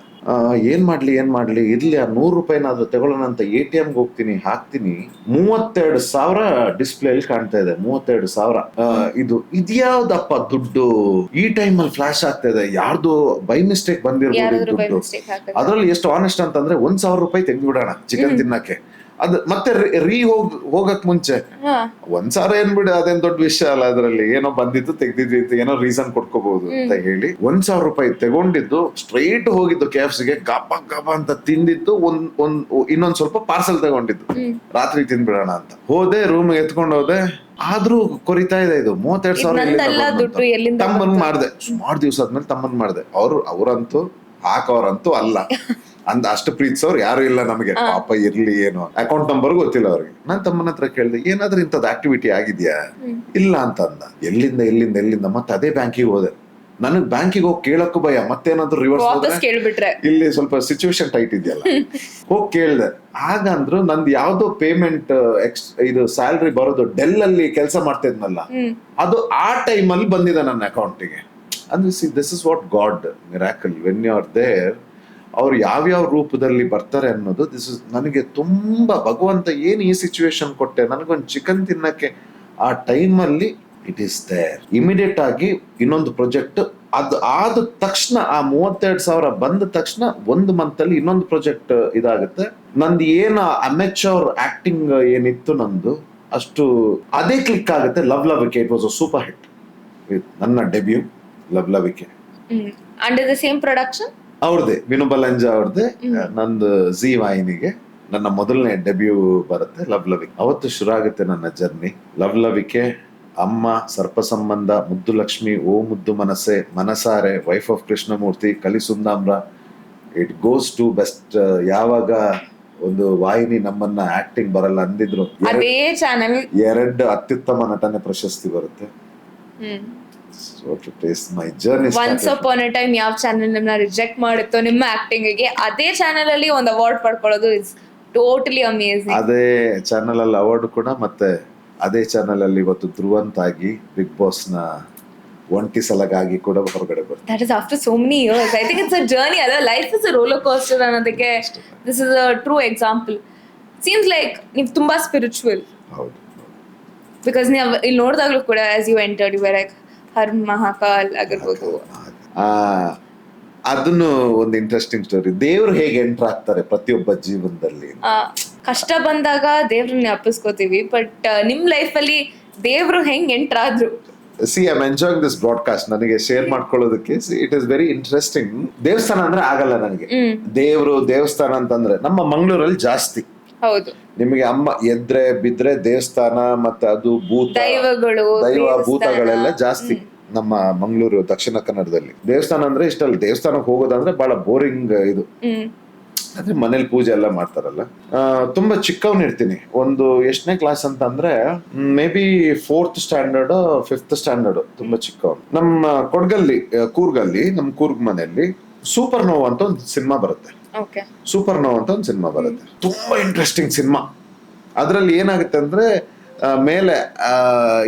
ಏನ್ ಮಾಡ್ಲಿ ಇರ್ಲಿ ಆ 100 ರೂಪಾಯಿನಾದ್ರೂ ತಗೊಳ್ಳೋಣ ಅಂತ ATMಗೆ ಹೋಗ್ತೀನಿ, ಹಾಕ್ತೀನಿ, 32,000 ಡಿಸ್ಪ್ಲೇ ಅಲ್ಲಿ ಕಾಣ್ತಾ ಇದೆ. 32,000. ಇದ್ಯಾವ್ದಪ್ಪ ದುಡ್ಡು ಈ ಟೈಮಲ್ಲಿ ಫ್ಲಾಶ್ ಆಗ್ತಾ ಇದೆ, ಯಾರ್ದು ಬೈ ಮಿಸ್ಟೇಕ್ ಬಂದಿರ್ಬೋದು ದುಡ್ಡು. ಅದ್ರಲ್ಲಿ ಎಷ್ಟು ಆನೆಸ್ಟ್ ಅಂತಂದ್ರೆ 1,000 ರೂಪಾಯಿ ತೆಗ್ದ್ಬಿಡೋಣ ಚಿಕನ್ ತಿನ್ನಕ್ಕೆ. ಅದು ಮತ್ತೆ ಹೋಗಕ್ ಮುಂಚೆ 1,000 ಏನ್ ಬಿಡಿ, ಅದೇನ್ ದೊಡ್ಡ ವಿಷಯ ಅಲ್ಲ, ಅದ್ರಲ್ಲಿ ಏನೋ ಬಂದಿದ್ದು ತೆಗ್ದಿದ್ದು ಏನೋ ರೀಸನ್ ಕೊಟ್ಕೋಬಹುದು ಅಂತ ಹೇಳಿ 1,000 ರೂಪಾಯಿ ತಗೊಂಡಿದ್ದು ಸ್ಟ್ರೈಟ್ ಹೋಗಿದ್ದು KFCಗೆ, ಗಪ ಅಂತ ತಿಂದಿದ್ದು, ಇನ್ನೊಂದ್ ಸ್ವಲ್ಪ ಪಾರ್ಸಲ್ ತಗೊಂಡಿದ್ದು, ರಾತ್ರಿ ತಿಂದ್ಬಿಡೋಣ ಅಂತ ಹೋದೆ, ರೂಮ್ ಎತ್ಕೊಂಡು ಹೋದೆ. ಆದ್ರೂ ಕೊರಿತಾ ಇದೆ ಇದು 32,000. ತಮ್ಮನ್ ಮಾಡ್ದೆ, ಸುಮಾರು ದಿವಸ ಆದ್ಮೇಲೆ ತಮ್ಮನ್ ಮಾಡ್ದೆ. ಅವ್ರಂತೂ ಹಾಕೋರಂತೂ ಅಲ್ಲ, ಅಷ್ಟು ಪ್ರೀತಿಸೋರು ಯಾರು ಇಲ್ಲ ನಮಗೆ, ಪಾಪ ಇರ್ಲಿ ಏನು ಅಕೌಂಟ್ ನಂಬರ್ ಗೊತ್ತಿಲ್ಲ ಅವ್ರಿಗೆ. ನಾನ್ ತಮ್ಮನ ಹತ್ರ ಕೇಳ್ದೆ, ಏನಾದ್ರೂ ಇಂಥದ್ದು ಆಕ್ಟಿವಿಟಿ ಆಗಿದ್ಯಾ? ಇಲ್ಲ ಅಂತ ಅಂದ. ಎಲ್ಲಿಂದ ಮತ್ತೆ ಅದೇ ಬ್ಯಾಂಕಿಗೆ ಹೋದೆ. ನನಗ್ ಬ್ಯಾಂಕಿಗೆ ಹೋಗಿ ಕೇಳಕ್ಕೂ ಭಯ, ಮತ್ತೇನಾದ್ರು ರಿವರ್ಸ್ ಇಲ್ಲಿ ಸ್ವಲ್ಪ ಸಿಚುವೇಶನ್ ಟೈಟ್ ಇದೆಯಲ್ಲ. ಹೋಗಿ ಕೇಳ್ದೆ, ಹಾಗಂದ್ರು ನಂದು ಯಾವ್ದೋ ಪೇಮೆಂಟ್ ಇದು ಸ್ಯಾಲ್ರಿ ಬರೋದು ಡೆಲ್ ಅಲ್ಲಿ ಕೆಲಸ ಮಾಡ್ತಾ ಇದ್ನಲ್ಲ, ಅದು ಆ ಟೈಮ್ ಅಲ್ಲಿ ಬಂದಿದೆ ನನ್ನ ಅಕೌಂಟಿಗೆ. ಅಂದ್ರೆ this is what God miracle, when you are there ಅವ್ರು ಯಾವ್ಯಾವ ರೂಪದಲ್ಲಿ ಬರ್ತಾರೆ ಅನ್ನೋದು. ದಿಸ್ ಇಸ್ ನನಗೆ ತುಂಬಾ ಭಗವಂತ ಏನ್ ಈ ಸಿಚುವೇಶನ್ ಕೊಟ್ಟೆ, ನನಗೊಂದು ಚಿಕನ್ ತಿನ್ನಕ್ಕೆ ಆ ಟೈಮಲ್ಲಿ ಇಟ್ ಈಸ್ ದೇರ್. ಇಮಿಡಿಯೇಟ್ ಆಗಿ ಇನ್ನೊಂದು ಪ್ರಾಜೆಕ್ಟ್ ಅದು ಆದ ತಕ್ಷಣ, ಆ 32,000 ಬಂದ ತಕ್ಷಣ 1 ಮಂತ್ ಅಲ್ಲಿ ಇನ್ನೊಂದು ಪ್ರಾಜೆಕ್ಟ್ ಇದಾಗುತ್ತೆ. ನಂದು ಏನು ಅಮೆಚೂರ್ ಆಕ್ಟಿಂಗ್ ಏನಿತ್ತು ನಂದು, ಅಷ್ಟು ಅದೇ ಕ್ಲಿಕ್ ಆಗುತ್ತೆ. Lovalavike it was a super hit. ನನ್ನ debut Lovalavike under the same production, ಅವ್ರದ್ದೇ, ವಿನು ಬಲಂಜ ಅವ್ರದ್ದೇ. ನಂದು ಜಿ ವಾಹಿನಿಗೆ ನನ್ನ ಮೊದಲನೇ ಡೆಬ್ಯೂ ಬರುತ್ತೆ ಲವ್ಲವಿಕೆ. ಅವತ್ತು ಶುರು ಆಗುತ್ತೆ ನನ್ನ ಜರ್ನಿ. ಲವ್ಲವಿಕೆ, ಅಮ್ಮ, ಸರ್ಪ ಸಂಬಂಧ, ಮುದ್ದು ಲಕ್ಷ್ಮಿ, ಓ ಮುದ್ದು ಮನಸ್ಸೆ, ಮನಸಾರೆ, ವೈಫ್ ಆಫ್ ಕೃಷ್ಣಮೂರ್ತಿ, ಕಲಿಸುಂದಾಮ್ರ, ಇಟ್ ಗೋಸ್ ಟು ಬೆಸ್ಟ್. ಯಾವಾಗ ಒಂದು ವಾಹಿನಿ ನಮ್ಮನ್ನ ಆಕ್ಟಿಂಗ್ ಬರಲ್ಲ ಅಂದಿದ್ರು, ಅದೇ ಚಾನೆಲ್ 2 ಅತ್ಯುತ್ತಮ ನಟನೆ ಪ್ರಶಸ್ತಿ ಬರುತ್ತೆ. So to taste my journey once upon a time ಯಾವ ಚಾನೆಲ್ ನಿಮ್ಮನ್ನ ರಿಜೆಕ್ಟ್ ಮಾಡಿತ್ತು ನಿಮ್ಮ ಆಕ್ಟಿಂಗ್ ಗೆ, ಅದೇ ಚಾನೆಲ್ ಅಲ್ಲಿ ಒಂದು ಅವಾರ್ಡ್ ಪಡ್ಕೊಳ್ಳೋದು ಇಸ್ ಟೋಟಲಿ ಅಮೇಜಿಂಗ್. ಅದೇ ಚಾನೆಲ್ ಅಲ್ಲಿ ಅವಾರ್ಡ್ ಕೂಡ, ಮತ್ತೆ ಅದೇ ಚಾನೆಲ್ ಅಲ್ಲಿ ಇವತ್ತು ಧ್ರುವಂತಾಗಿ ಬಿಗ್ ಬಾಸ್ ನ ಒಂಟಿ ಸಲಗಾಗಿ ಕೂಡ ಹೊರಗಡೆ ಬರ್ತಾರೆ. That is after so many years. I think it's a journey. Other life is a roller coaster ಅನ್ನೋದಕ್ಕೆ this is a true example. Seems like ನೀವು ತುಂಬಾ ಸ್ಪಿರಿಚುವಲ್. ಹೌದು. Because ನೀವು ಇಲ್ಲಿ ನೋಡಿದಾಗಲೂ ಕೂಡ as you entered you were like ಹರ್ ಮಹಾಕಾಲ್ ಆಗಿರ್ಬೋದು. ಅದನ್ನು ಒಂದು ಇಂಟ್ರೆಸ್ಟಿಂಗ್ ಸ್ಟೋರಿ. ದೇವ್ರು ಹೇಗೆ ಎಂಟರ್ ಆಗ್ತಾರೆ ಪ್ರತಿಯೊಬ್ಬ ಜೀವನದಲ್ಲಿ. ಕಷ್ಟ ಬಂದಾಗ ದೇವ್ರನ್ನ ಅಪ್ಪಿಸ್ಕೋತೀವಿ, ಬಟ್ ನಿಮ್ ಲೈಫ್ ಅಲ್ಲಿ ದೇವ್ರು ಹೆಂಗ್ ಎಂಟರ್ ಆದ್ರು? C I am enjoying this broadcast. ನನಗೆ ಶೇರ್ ಮಾಡ್ಕೊಳ್ಳೋದಕ್ಕೆ ಇಟ್ ಇಸ್ ವೆರಿ ಇಂಟ್ರೆಸ್ಟಿಂಗ್. ದೇವಸ್ಥಾನ ಅಂದ್ರೆ ಆಗಲ್ಲ ನನಗೆ. ದೇವಸ್ಥಾನ ಅಂತಂದ್ರೆ ನಮ್ಮ ಮಂಗಳೂರಲ್ಲಿ ಜಾಸ್ತಿ. ಹೌದು, ನಿಮಗೆ ಅಮ್ಮ ಎದ್ರೆ ಬಿದ್ರೆ ದೇವಸ್ಥಾನ, ಮತ್ತೆ ಅದು ದೈವ ಭೂತಗಳೆಲ್ಲ ಜಾಸ್ತಿ ನಮ್ಮ ಮಂಗಳೂರು ದಕ್ಷಿಣ ಕನ್ನಡದಲ್ಲಿ. ದೇವಸ್ಥಾನ ಅಂದ್ರೆ ಇಷ್ಟಲ್ಲ. ದೇವಸ್ಥಾನಕ್ಕೆ ಹೋಗೋದಂದ್ರೆ ಬಹಳ ಬೋರಿಂಗ್ ಇದು. ಅದೇ ಮನೇಲಿ ಪೂಜೆ ಎಲ್ಲ ಮಾಡ್ತಾರಲ್ಲ. ತುಂಬಾ ಚಿಕ್ಕವನ್ ಇರ್ತೀನಿ. ಒಂದು ಎಷ್ಟನೇ ಕ್ಲಾಸ್ ಅಂತ ಅಂದ್ರೆ may be 4th standard 5th standard. ತುಂಬಾ ಚಿಕ್ಕವನ್. ನಮ್ಮ ಕೊಡಗಲ್ಲಿ ಕೂರ್ಗಲ್ಲಿ ನಮ್ಮ ಕೂರ್ಗ್ ಮನೆಯಲ್ಲಿ ಸೂಪರ್ ನೋವ್ ಅಂತ ಒಂದು ಸಿನಿಮಾ ಬರುತ್ತೆ. ಸೂಪರ್ ನೋವ್ ಅಂತ ಒಂದು ಸಿನಿಮಾ ಬರುತ್ತೆ. ತುಂಬಾ ಇಂಟ್ರೆಸ್ಟಿಂಗ್ ಸಿನಿಮಾ. ಅದ್ರಲ್ಲಿ ಏನಾಗುತ್ತೆ ಅಂದ್ರೆ ಮೇಲೆ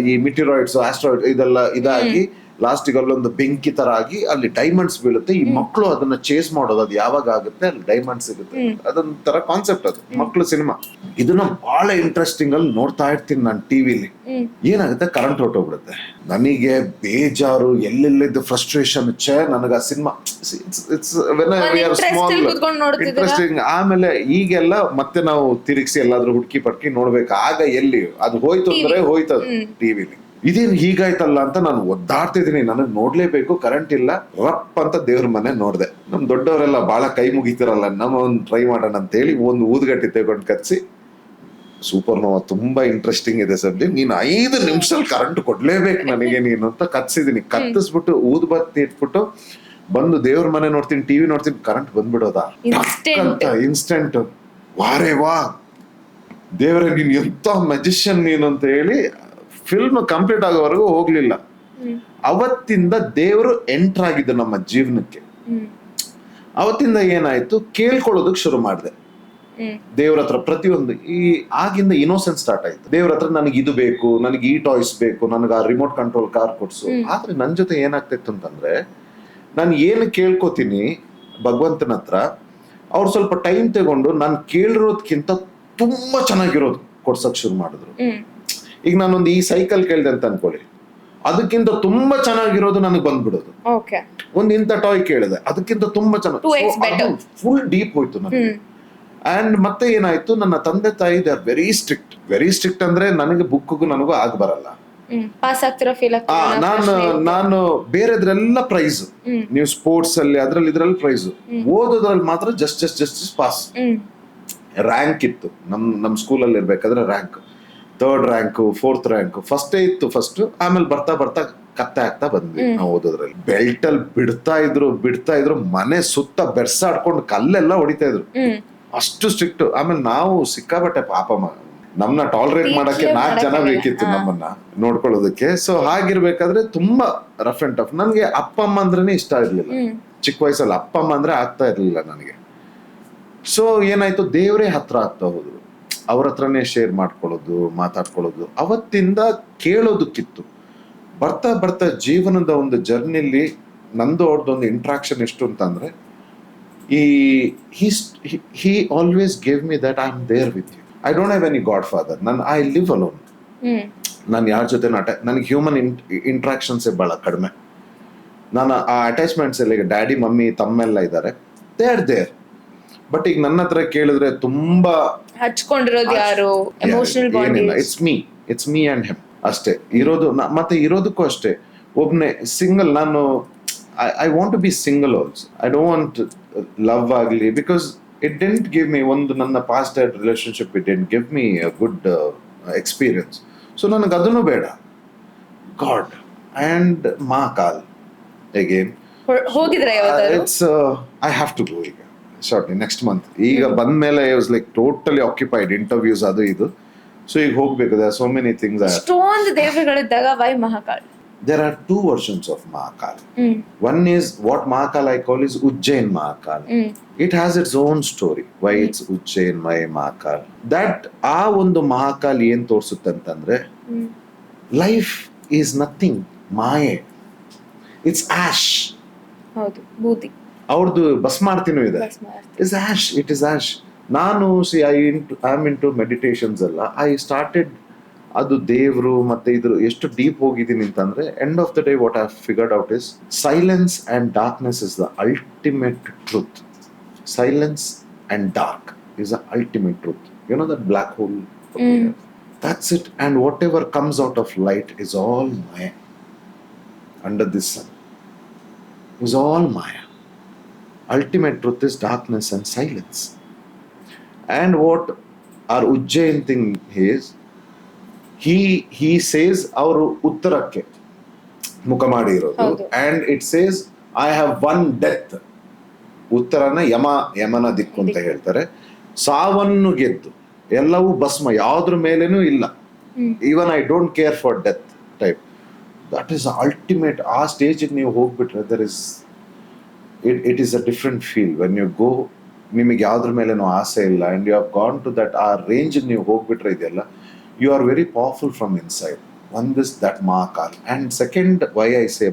ಈ ಮಿಟಿರಾಯ್ಡ್ಸ್, ಆಸ್ಟ್ರಾಯ್ಡ್ ಇದೆಲ್ಲ ಇದಾಗಿ ಲಾಸ್ಟಿಗೆ ಅಲ್ಲೊಂದು ಬೆಂಕಿ ತರ ಆಗಿ ಅಲ್ಲಿ ಡೈಮಂಡ್ಸ್ ಬೀಳುತ್ತೆ. ಈ ಮಕ್ಕಳು ಅದನ್ನ ಚೇಸ್ ಮಾಡೋದು, ಅದು ಯಾವಾಗ ಆಗುತ್ತೆ ಅಲ್ಲಿ ಡೈಮಂಡ್ಸ್ ಸಿಗುತ್ತೆ. ಅದೊಂಥರ ಕಾನ್ಸೆಪ್ಟ್ ಅದು ಮಕ್ಕಳು ಸಿನಿಮಾ. ಇದನ್ನ ಬಹಳ ಇಂಟ್ರೆಸ್ಟಿಂಗ್ ಅಲ್ಲಿ ನೋಡ್ತಾ ಇರ್ತೀನಿ ನಾನು ಟಿವಿಲಿ. ಏನಾಗುತ್ತೆ, ಕರೆಂಟ್ ಹೊರಟೋಗ್ಬಿಡುತ್ತೆ. ನನಗೆ ಬೇಜಾರು, ಎಲ್ಲೆಲ್ಲಿದ್ದು ಫ್ರಸ್ಟ್ರೇಷನ್. ನನಗೆ ಆ ಸಿನಿಮಾ ಇಂಟ್ರೆಸ್ಟಿಂಗ್. ಆಮೇಲೆ ಈಗೆಲ್ಲ ಮತ್ತೆ ನಾವು ತಿರುಗಿಸಿ ಎಲ್ಲಾದ್ರೂ ಹುಡುಕಿ ಪಟ್ಕಿ ನೋಡ್ಬೇಕು. ಆಗ ಎಲ್ಲಿ ಅದು ಹೋಯ್ತು ಅಂದ್ರೆ ಹೋಯ್ತದು ಟಿವಿಲಿ. ಇದೇನು ಹೀಗಾಯ್ತಲ್ಲ ಅಂತ ನಾನು ಒದ್ದಾಡ್ತಿದ್ದೀನಿ. ನನಗ್ ನೋಡ್ಲೇಬೇಕು, ಕರೆಂಟ್ ಇಲ್ಲ. ರಪ್ ಅಂತ ದೇವ್ರ ಮನೆ ನೋಡ್ದೆ. ನಮ್ ದೊಡ್ಡವರೆಲ್ಲ ಬಹಳ ಕೈ ಮುಗಿತಿರಲ್ಲ, ನಮ್ಮ ಒಂದು ಟ್ರೈ ಮಾಡೋಣ ಅಂತ ಹೇಳಿ ಒಂದು ಊದ್ಗಟ್ಟಿ ತಗೊಂಡು ಕತ್ಸಿ, ಸೂಪರ್ ನೋವಾ ತುಂಬಾ ಇಂಟ್ರೆಸ್ಟಿಂಗ್ ಇದೆ ಸಬ್ಜೆಕ್ಟ್, ನೀನು 5 ನಿಮಿಷದಲ್ಲಿ ಕರೆಂಟ್ ಕೊಡ್ಲೇಬೇಕು ನನಗೆ ನೀನು ಅಂತ ಕತ್ಸಿದೀನಿ. ಕತ್ತಿಸ್ಬಿಟ್ಟು ಊದ್ಬತ್ತಿ ಇಟ್ಬಿಟ್ಟು ಬಂದು ದೇವ್ರ ಮನೆ ನೋಡ್ತೀನಿ, ಟಿವಿ ನೋಡ್ತೀನಿ, ಕರೆಂಟ್ ಬಂದ್ಬಿಡೋದಾ ಇನ್ಸ್ಟೆಂಟ್. ವಾರೇ ವಾ ದೇವ್ರ, ನೀನ್ ಎಂತ ಮ್ಯಾಜಿಷಿಯನ್ ನೀನು ಅಂತ ಹೇಳಿ ಫಿಲ್ಮ್ ಕಂಪ್ಲೀಟ್ ಆಗೋವರೆಗೂ ಹೋಗ್ಲಿಲ್ಲ. ಅವತ್ತಿಂದ ದೇವರು ಎಂಟರ್ ಆಗಿದ್ದು ನಮ್ಮ ಜೀವನಕ್ಕೆ. ಅವತ್ತಿಂದ ಏನಾಯ್ತು, ಕೇಳ್ಕೊಳ್ಳೋದಕ್ ಶುರು ಮಾಡಿದೆ ದೇವ್ರ ಹತ್ರ ಪ್ರತಿಯೊಂದು. ಆಗಿಂದ ಇನ್ನೋಸೆನ್ಸ್ ಸ್ಟಾರ್ಟ್ ಆಯ್ತು. ದೇವ್ರ ಹತ್ರ ನನಗೆ ಇದು ಬೇಕು, ನನಗೆ ಈ ಟಾಯ್ಸ್ ಬೇಕು, ನನಗೆ ಆ ರಿಮೋಟ್ ಕಂಟ್ರೋಲ್ ಕಾರ್ ಕೊಡ್ಸು. ಆದ್ರೆ ನನ್ ಜೊತೆ ಏನಾಗ್ತಿತ್ತು ಅಂತಂದ್ರೆ, ನಾನು ಏನು ಕೇಳ್ಕೊತೀನಿ ಭಗವಂತನ ಹತ್ರ ಅವ್ರು ಸ್ವಲ್ಪ ಟೈಮ್ ತಗೊಂಡು ನಾನು ಕೇಳಿರೋದ್ಕಿಂತ ತುಂಬಾ ಚೆನ್ನಾಗಿರೋದು ಕೊಡ್ಸಕ್ ಶುರು ಮಾಡಿದ್ರು. ಈಗ ನಾನೊಂದು ಈ ಸೈಕಲ್ ಕೇಳಿದೆ ಅಂತ ಅನ್ಕೊಳ್ಳಿ, ಅದಕ್ಕಿಂತ ತುಂಬಾ ಚೆನ್ನಾಗಿರೋದು ನನಗೆ ಬಂದ್ಬಿಡೋದು. ಒಂದ್ ಇಂಥ ಟಾಯ್ ಕೇಳಿದೆ, ಅದಕ್ಕಿಂತ ತುಂಬಾ ಚೆನ್ನಾಗಿ ಫುಲ್ ಡೀಪ್ ಹೋಯ್ತು ನನಗೆ. ಅಂಡ್ ಮತ್ತೆ ಏನಾಯ್ತು, ನನ್ನ ತಂದೆ ತಾಯಿ ದೇ ಆರ್ ವೆರಿ ಸ್ಟ್ರಿಕ್ಟ್ ಅಂದ್ರೆ ನನಗೆ ಬುಕ್ಗೂ ನನಗೂ ಆಗ ಬರಲ್ಲ. ನಾನು ಬೇರೆದ್ರೆಲ್ಲ ಪ್ರೈಸ್, ನೀವು ಸ್ಪೋರ್ಟ್ಸ್ ಅಲ್ಲಿ ಅದ್ರಲ್ಲಿ ಇದ್ರಲ್ಲಿ ಪ್ರೈಸ್, ಓದೋದ್ರಲ್ಲಿ ಮಾತ್ರ ಜಸ್ಟ್ ಪಾಸ್. ರ್ಯಾಂಕ್ ಇತ್ತು ನಮ್ ಸ್ಕೂಲಲ್ಲಿ ಇರ್ಬೇಕಾದ್ರೆ rank 3rd rank 4th rank first ಆಮೇಲೆ ಬರ್ತಾ ಕತ್ತೆ ಆಗ್ತಾ ಬಂದ್ವಿ ನಾವು ಓದೋದ್ರಲ್ಲಿ. ಬೆಲ್ಟ್ ಅಲ್ಲಿ ಬಿಡ್ತಾ ಇದ್ರು ಮನೆ ಸುತ್ತ ಬೆರ್ಸಾಡ್ಕೊಂಡು ಕಲ್ಲೆಲ್ಲ ಹೊಡಿತಾ ಇದ್ರು, ಅಷ್ಟು ಸ್ಟ್ರಿಕ್ಟ್. ಆಮೇಲೆ ನಾವು ಸಿಕ್ಕಾಬಟ್ಟೆ ಪಾಪ ನಮ್ನ ಟಾಲರೇಟ್ ಮಾಡಕ್ಕೆ 4 ಜನ ಬೇಕಿತ್ತು ನಮ್ಮನ್ನ ನೋಡ್ಕೊಳ್ಳೋದಕ್ಕೆ. ಸೊ ಹಾಗಿರ್ಬೇಕಾದ್ರೆ ತುಂಬಾ ರಫ್ ಅಂಡ್ ಟಫ್. ನನ್ಗೆ ಅಪ್ಪ ಅಮ್ಮ ಅಂದ್ರೇನೆ ಇಷ್ಟ ಇರ್ಲಿಲ್ಲ ಚಿಕ್ಕ ವಯಸ್ಸಲ್ಲಿ. ಅಪ್ಪ ಅಮ್ಮ ಅಂದ್ರೆ ಆಗ್ತಾ ಇರ್ಲಿಲ್ಲ ನನಗೆ. ಸೊ ಏನಾಯ್ತು, ದೇವರೇ ಹತ್ರ ಆಗ್ತಾ ಹೋದ್ರು, ಅವ್ರ ಹತ್ರನೇ ಶೇರ್ ಮಾಡ್ಕೊಳ್ಳೋದು, ಮಾತಾಡ್ಕೊಳ್ಳೋದು, ಅವತ್ತಿಂದ ಕೇಳೋದಕ್ಕಿತ್ತು. ಬರ್ತಾ ಜೀವನದ ಒಂದು ಜರ್ನಿಲಿ ನಂದು ಅವ್ರದ್ದೊಂದು ಇಂಟ್ರಾಕ್ಷನ್ ಎಷ್ಟು ಅಂತಂದ್ರೆ, he always gave me that I am there with you. I don't have any godfather. I live alone. ನಾನು ಯಾರ ಜೊತೆ ನನಗೆ ಹ್ಯೂಮನ್ ಇಂಟ್ರಾಕ್ಷನ್ಸ್ ಬಹಳ ಕಡಿಮೆ. ನಾನು ಆ ಅಟ್ಯಾಚ್ಮೆಂಟ್ಸ್ ಎಲ್ಲ, ಈಗ ಡ್ಯಾಡಿ ಮಮ್ಮಿ ತಮ್ಮೆಲ್ಲ ಇದ್ದಾರೆ, ದೇ ಆರ್ ದೇರ್. ಬಟ್ ಈಗ ನನ್ನ ಹತ್ರ ಕೇಳಿದ್ರೆ ತುಂಬಾ ಹಚ್ಕೊಂಡಿರೋದು ಯಾರು, emotional bonding, it's me and him ಅಷ್ಟೇ ಇರೋದು. ಮತ್ತೆ ಇರೋದಕ್ಕೂ ಅಷ್ಟೇ ಒಬ್ನೇ ಸಿಂಗಲ್. ನಾನು I want to be single also. I don't want love ಆಗಲಿ, because it didn't give me ಒಂದು ನನ್ನ past relationship, it didn't give me a good experience. So ನನಗೆ ಅದನ್ನು ಬೇಡ. ಗಾಡ್ ಅಂಡ್ ಮಹಾಕಾಲ್ ಅಗೇನ್ ಹೋಗಿದ್ರೆ it's I have to go ಈಗ shortly next month. ಈಗ ಬಂದ್ಮೇಲೆ I was like totally occupied, interviews ಅದು ಇದು. ಸೊ ಈಗ ಹೋಗ್ಬೇಕು. there are so many things. ಅಷ್ಟೊಂದು ದೇವರುಗಳಿದ್ದಾಗ Y Mahakal? There are 2 versions of Mahakal. One is what Mahakal I call is Ujjain Mahakal. It has its own story. Why it's Ujjain, why Mahakal. That ಆ ಒಂದು ಮಹಾಕಾಲ್ ಏನ್ ತೋರಿಸುತ್ತೆ ಅಂತಂದ್ರೆ, life is nothing, ಮಾಯೆ. It's ash. ಹೌದು, ಬೂದಿ. ಅವ್ರದ್ದು ಭಸ್ಮಾರ್ತಿನೂ ಇದೆ. It's ash, it is ash. ನಾನು ಐ ಆಮ್ ಇಂಟು ಮೆಡಿಟೇಷನ್ಸ್ ಎಲ್ಲ. ಐ ಸ್ಟಾರ್ಟೆಡ್ ಅದು ದೇವ್ರು ಮತ್ತೆ ಇದ್ರು ಎಷ್ಟು ಡೀಪ್ ಹೋಗಿದ್ದೀನಿ ಅಂತಂದ್ರೆ, end of the day what I figured out is silence and darkness is the ultimate truth. Silence and dark is the ultimate truth. You know that black hole, that's it. And whatever comes out of light is all Maya. Under this sun is all Maya. Ultimate truth is darkness and silence. And what our Ujjain thing is, he says ಅವರು ಉತ್ತರಕ್ಕೆ ಮುಖ ಮಾಡಿ ಇರೋದು. And it says I have one death. ಉತ್ತರನ ಯಮನ ದಿಕ್ಕು ಅಂತ ಹೇಳ್ತಾರೆ. ಸಾವನ್ನು ಗೆದ್ದು ಎಲ್ಲವೂ ಭಸ್ಮ, ಯಾವ್ದ್ರ ಮೇಲೇನೂ ಇಲ್ಲ. Even I don't care for death type. That is ultimate. ಆ ಸ್ಟೇಜಿಗೆ ನೀವು ಹೋಗ್ಬಿಟ್ರೆ there is it is a different feel. When you go, ನಿಮಗೆ ಯಾವ್ದ್ರ ಮೇಲೇನೂ ಆಸೆ ಇಲ್ಲ, and you have gone to that ಆ ರೇಂಜ್ ನೀವು ಹೋಗ್ಬಿಟ್ರೆ ಇದೆಲ್ಲ, you are very powerful from inside. One is that Mahakal. And second, why I say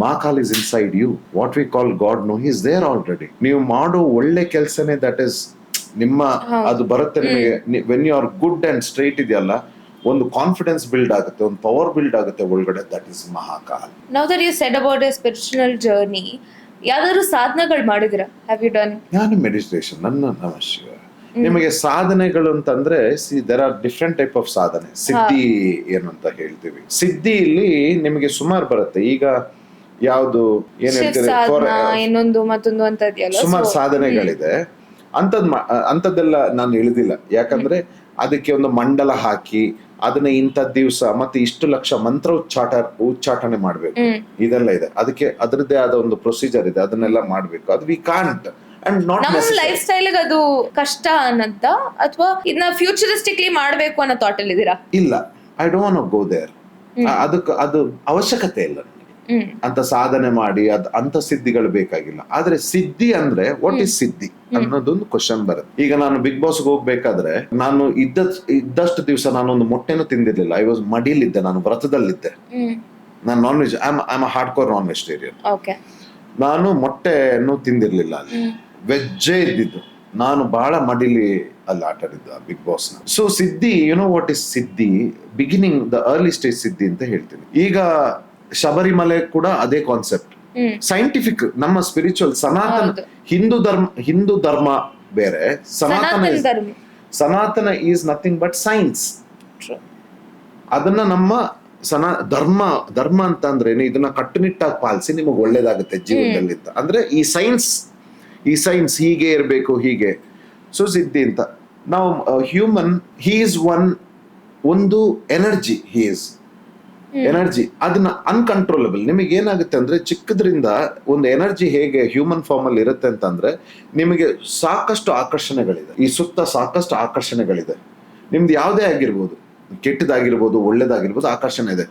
Mahakal is inside you. What we call God, no, he is there already. ನೀವು ಮಾಡೋ ಒಳ್ಳೆ ಕೆಲಸನೇ that is ನಿಮ್ಮ ಅದು ಬರುತ್ತೆ ನಿಮಗೆ. When you are good and straight ಇದೆಯಲ್ಲ, ಒಂದು ಕಾನ್ಫಿಡೆನ್ಸ್ ಬಿಲ್ಡ್ ಆಗುತ್ತೆ, ಒಂದು ಪವರ್ ಬಿಲ್ಡ್ ಆಗುತ್ತೆ ಒಳಗಡೆ. That is Mahakal. Now that you said about a spiritual journey, ಯಾವ್ದಾದ್ರು ಸಾಧನೆಗಳು ಮಾಡಿದಿರಾ? Have you done? ನಾನು ಮೆಡಿಟೇಷನ್, ನನ್ನ ಶಿವ. ನಿಮಗೆ ಸಾಧನೆಗಳು ಅಂತಂದ್ರೆ, there are different type of ಸಾಧನೆ. ಸಿದ್ಧಿ ಏನು ಅಂತ ಹೇಳ್ತೀವಿ. ಸಿದ್ಧಿಯಲ್ಲಿ ನಿಮಗೆ ಸುಮಾರು ಬರುತ್ತೆ. ಈಗ ಯಾವ್ದು ಏನ್ ಹೇಳ್ತೀರಿ, ಇನ್ನೊಂದು ಮತ್ತೊಂದು ಅಂತ ಸುಮಾರು ಸಾಧನೆಗಳಿದೆ. ಅಂತದ್ದೆಲ್ಲ ನಾನು ಇಳಿದಿಲ್ಲ. ಯಾಕಂದ್ರೆ ಅದಕ್ಕೆ ಒಂದು ಮಂಡಲ ಹಾಕಿ ಅದನ್ನ ಇಂಥ ದಿವಸ ಮತ್ತೆ ಇಷ್ಟು ಲಕ್ಷ ಮಂತ್ರ ಉಚ್ಚಾಟನೆ ಮಾಡ್ಬೇಕು, ಇದೆಲ್ಲ ಇದೆ. ಅದಕ್ಕೆ ಅದರದ್ದೇ ಆದ ಒಂದು ಪ್ರೊಸೀಜರ್ ಇದೆ, ಅದನ್ನೆಲ್ಲ ಮಾಡ್ಬೇಕು. ಅದು ವಿ ಕಾಂಟ್. ನಮ್ಮ ಲೈಫ್ ಸ್ಟೈಲ್ ಅದು ಕಷ್ಟ ಅನ್ನಂತ, ಅಥವಾ ಇದನ್ನ ಫ್ಯೂಚರಿಸ್ಟಿಕ್ಲಿ ಮಾಡ್ಬೇಕು ಅನ್ನೋ ಥಾಟ್ ಅಲ್ಲಿ ಇದೀರಾ? ಇಲ್ಲ, I don't want to go there. ಅದಕ್ಕೆ ಅದು ಅವಶ್ಯಕತೆ ಇಲ್ಲ ನನಗೆ. ಅಂತ ಸಾಧನೆ ಮಾಡಿ ಅಂತ ಸಿದ್ಧಿಗಳು ಬೇಕಾಗಿಲ್ಲ. ಆದ್ರೆ ಸಿದ್ಧಿ ಅಂದ್ರೆ ವಾಟ್ ಇಸ್ ಸಿದ್ಧಿ ಅನ್ನೋದೊಂದು ಕ್ವಶನ್ ಬರುತ್ತೆ. ಈಗ ನಾನು ಬಿಗ್ ಬಾಸ್ಗೆ ಹೋಗ್ಬೇಕಾದ್ರೆ ನಾನು ಇದ್ದಷ್ಟು ದಿವಸ ನಾನೊಂದು ಮೊಟ್ಟೆನೂ ತಿಂದಿರ್ಲಿಲ್ಲ. ಐ ವಾಸ್ ಮಡಿಲಿದ್ದೆ, ನಾನು ವ್ರತದಲ್ಲಿದ್ದೆ. ನಾನು non veg, I am a hard core non vegetarian. ನಾನು ಮೊಟ್ಟೆಯನ್ನು ತಿಂದಿರ್ಲಿಲ್ಲ ಅಲ್ಲಿ, ವೆಜ್ಜೇ ಇದ್ದಿದ್ದು. ನಾನು ಬಹಳ ಮಡಿಲಿ ಅಲ್ಲಿ ಆಟ ಆಡಿದ್ದು ಬಿಗ್ ಬಾಸ್ ನ. ಸೊ ಸಿದ್ಧಿ, ನೋ ವಾಟ್ ಇಸ್ ಸಿದ್ಧಿ, ಬಿಗಿನಿಂಗ್ ದ ಅರ್ಲಿ ಸ್ಟೇಜ್ ಸಿದ್ಧಿ ಅಂತ ಹೇಳ್ತೀನಿ. ಈಗ ಶಬರಿಮಲೆ ಕೂಡ ಅದೇ ಕಾನ್ಸೆಪ್ಟ್, ಸೈಂಟಿಫಿಕ್, ನಮ್ಮ ಸ್ಪಿರಿಚುವಲ್ ಸನಾತನ ಹಿಂದೂ ಧರ್ಮ ಬೇರೆ, ಸನಾತನ ಈಸ್ ನಥಿಂಗ್ ಬಟ್ ಸೈನ್ಸ್. ಅದನ್ನ ನಮ್ಮ ಧರ್ಮ ಅಂತ ಅಂದ್ರೆ ಇದನ್ನ ಕಟ್ಟುನಿಟ್ಟಾಗಿ ಪಾಲಿಸಿ ನಿಮಗೆ ಒಳ್ಳೇದಾಗುತ್ತೆ ಜೀವನದಲ್ಲಿ ಅಂತ ಅಂದ್ರೆ ಈ ಸೈನ್ಸ್ ಹೀಗೆ ಇರಬೇಕು ಹೀಗೆ. ಸೊ ಸಿದ್ಧಿ ಅಂತ ನಾವು ಹ್ಯೂಮನ್, ಹಿ ಈಸ್ ಒಂದು ಎನರ್ಜಿ, ಎನರ್ಜಿ ಅದನ್ನ ಅನ್ಕಂಟ್ರೋಲಬಲ್. ನಿಮಗೆ ಏನಾಗುತ್ತೆ ಅಂದ್ರೆ ಚಿಕ್ಕದ್ರಿಂದ ಒಂದು ಎನರ್ಜಿ ಹೇಗೆ ಹ್ಯೂಮನ್ ಫಾರ್ಮ್ ಅಲ್ಲಿ ಇರುತ್ತೆ ಅಂತಂದ್ರೆ ನಿಮಗೆ ಸಾಕಷ್ಟು ಆಕರ್ಷಣೆಗಳಿದೆ, ಈ ಸುತ್ತ ಸಾಕಷ್ಟು ಆಕರ್ಷಣೆಗಳಿದೆ. ನಿಮ್ದು ಯಾವುದೇ ಆಗಿರ್ಬೋದು, ಕೆಟ್ಟದಾಗಿರ್ಬೋದು ಒಳ್ಳೇದಾಗಿರ್ಬೋದು, ಆಕರ್ಷಣೆ ಇದೆ.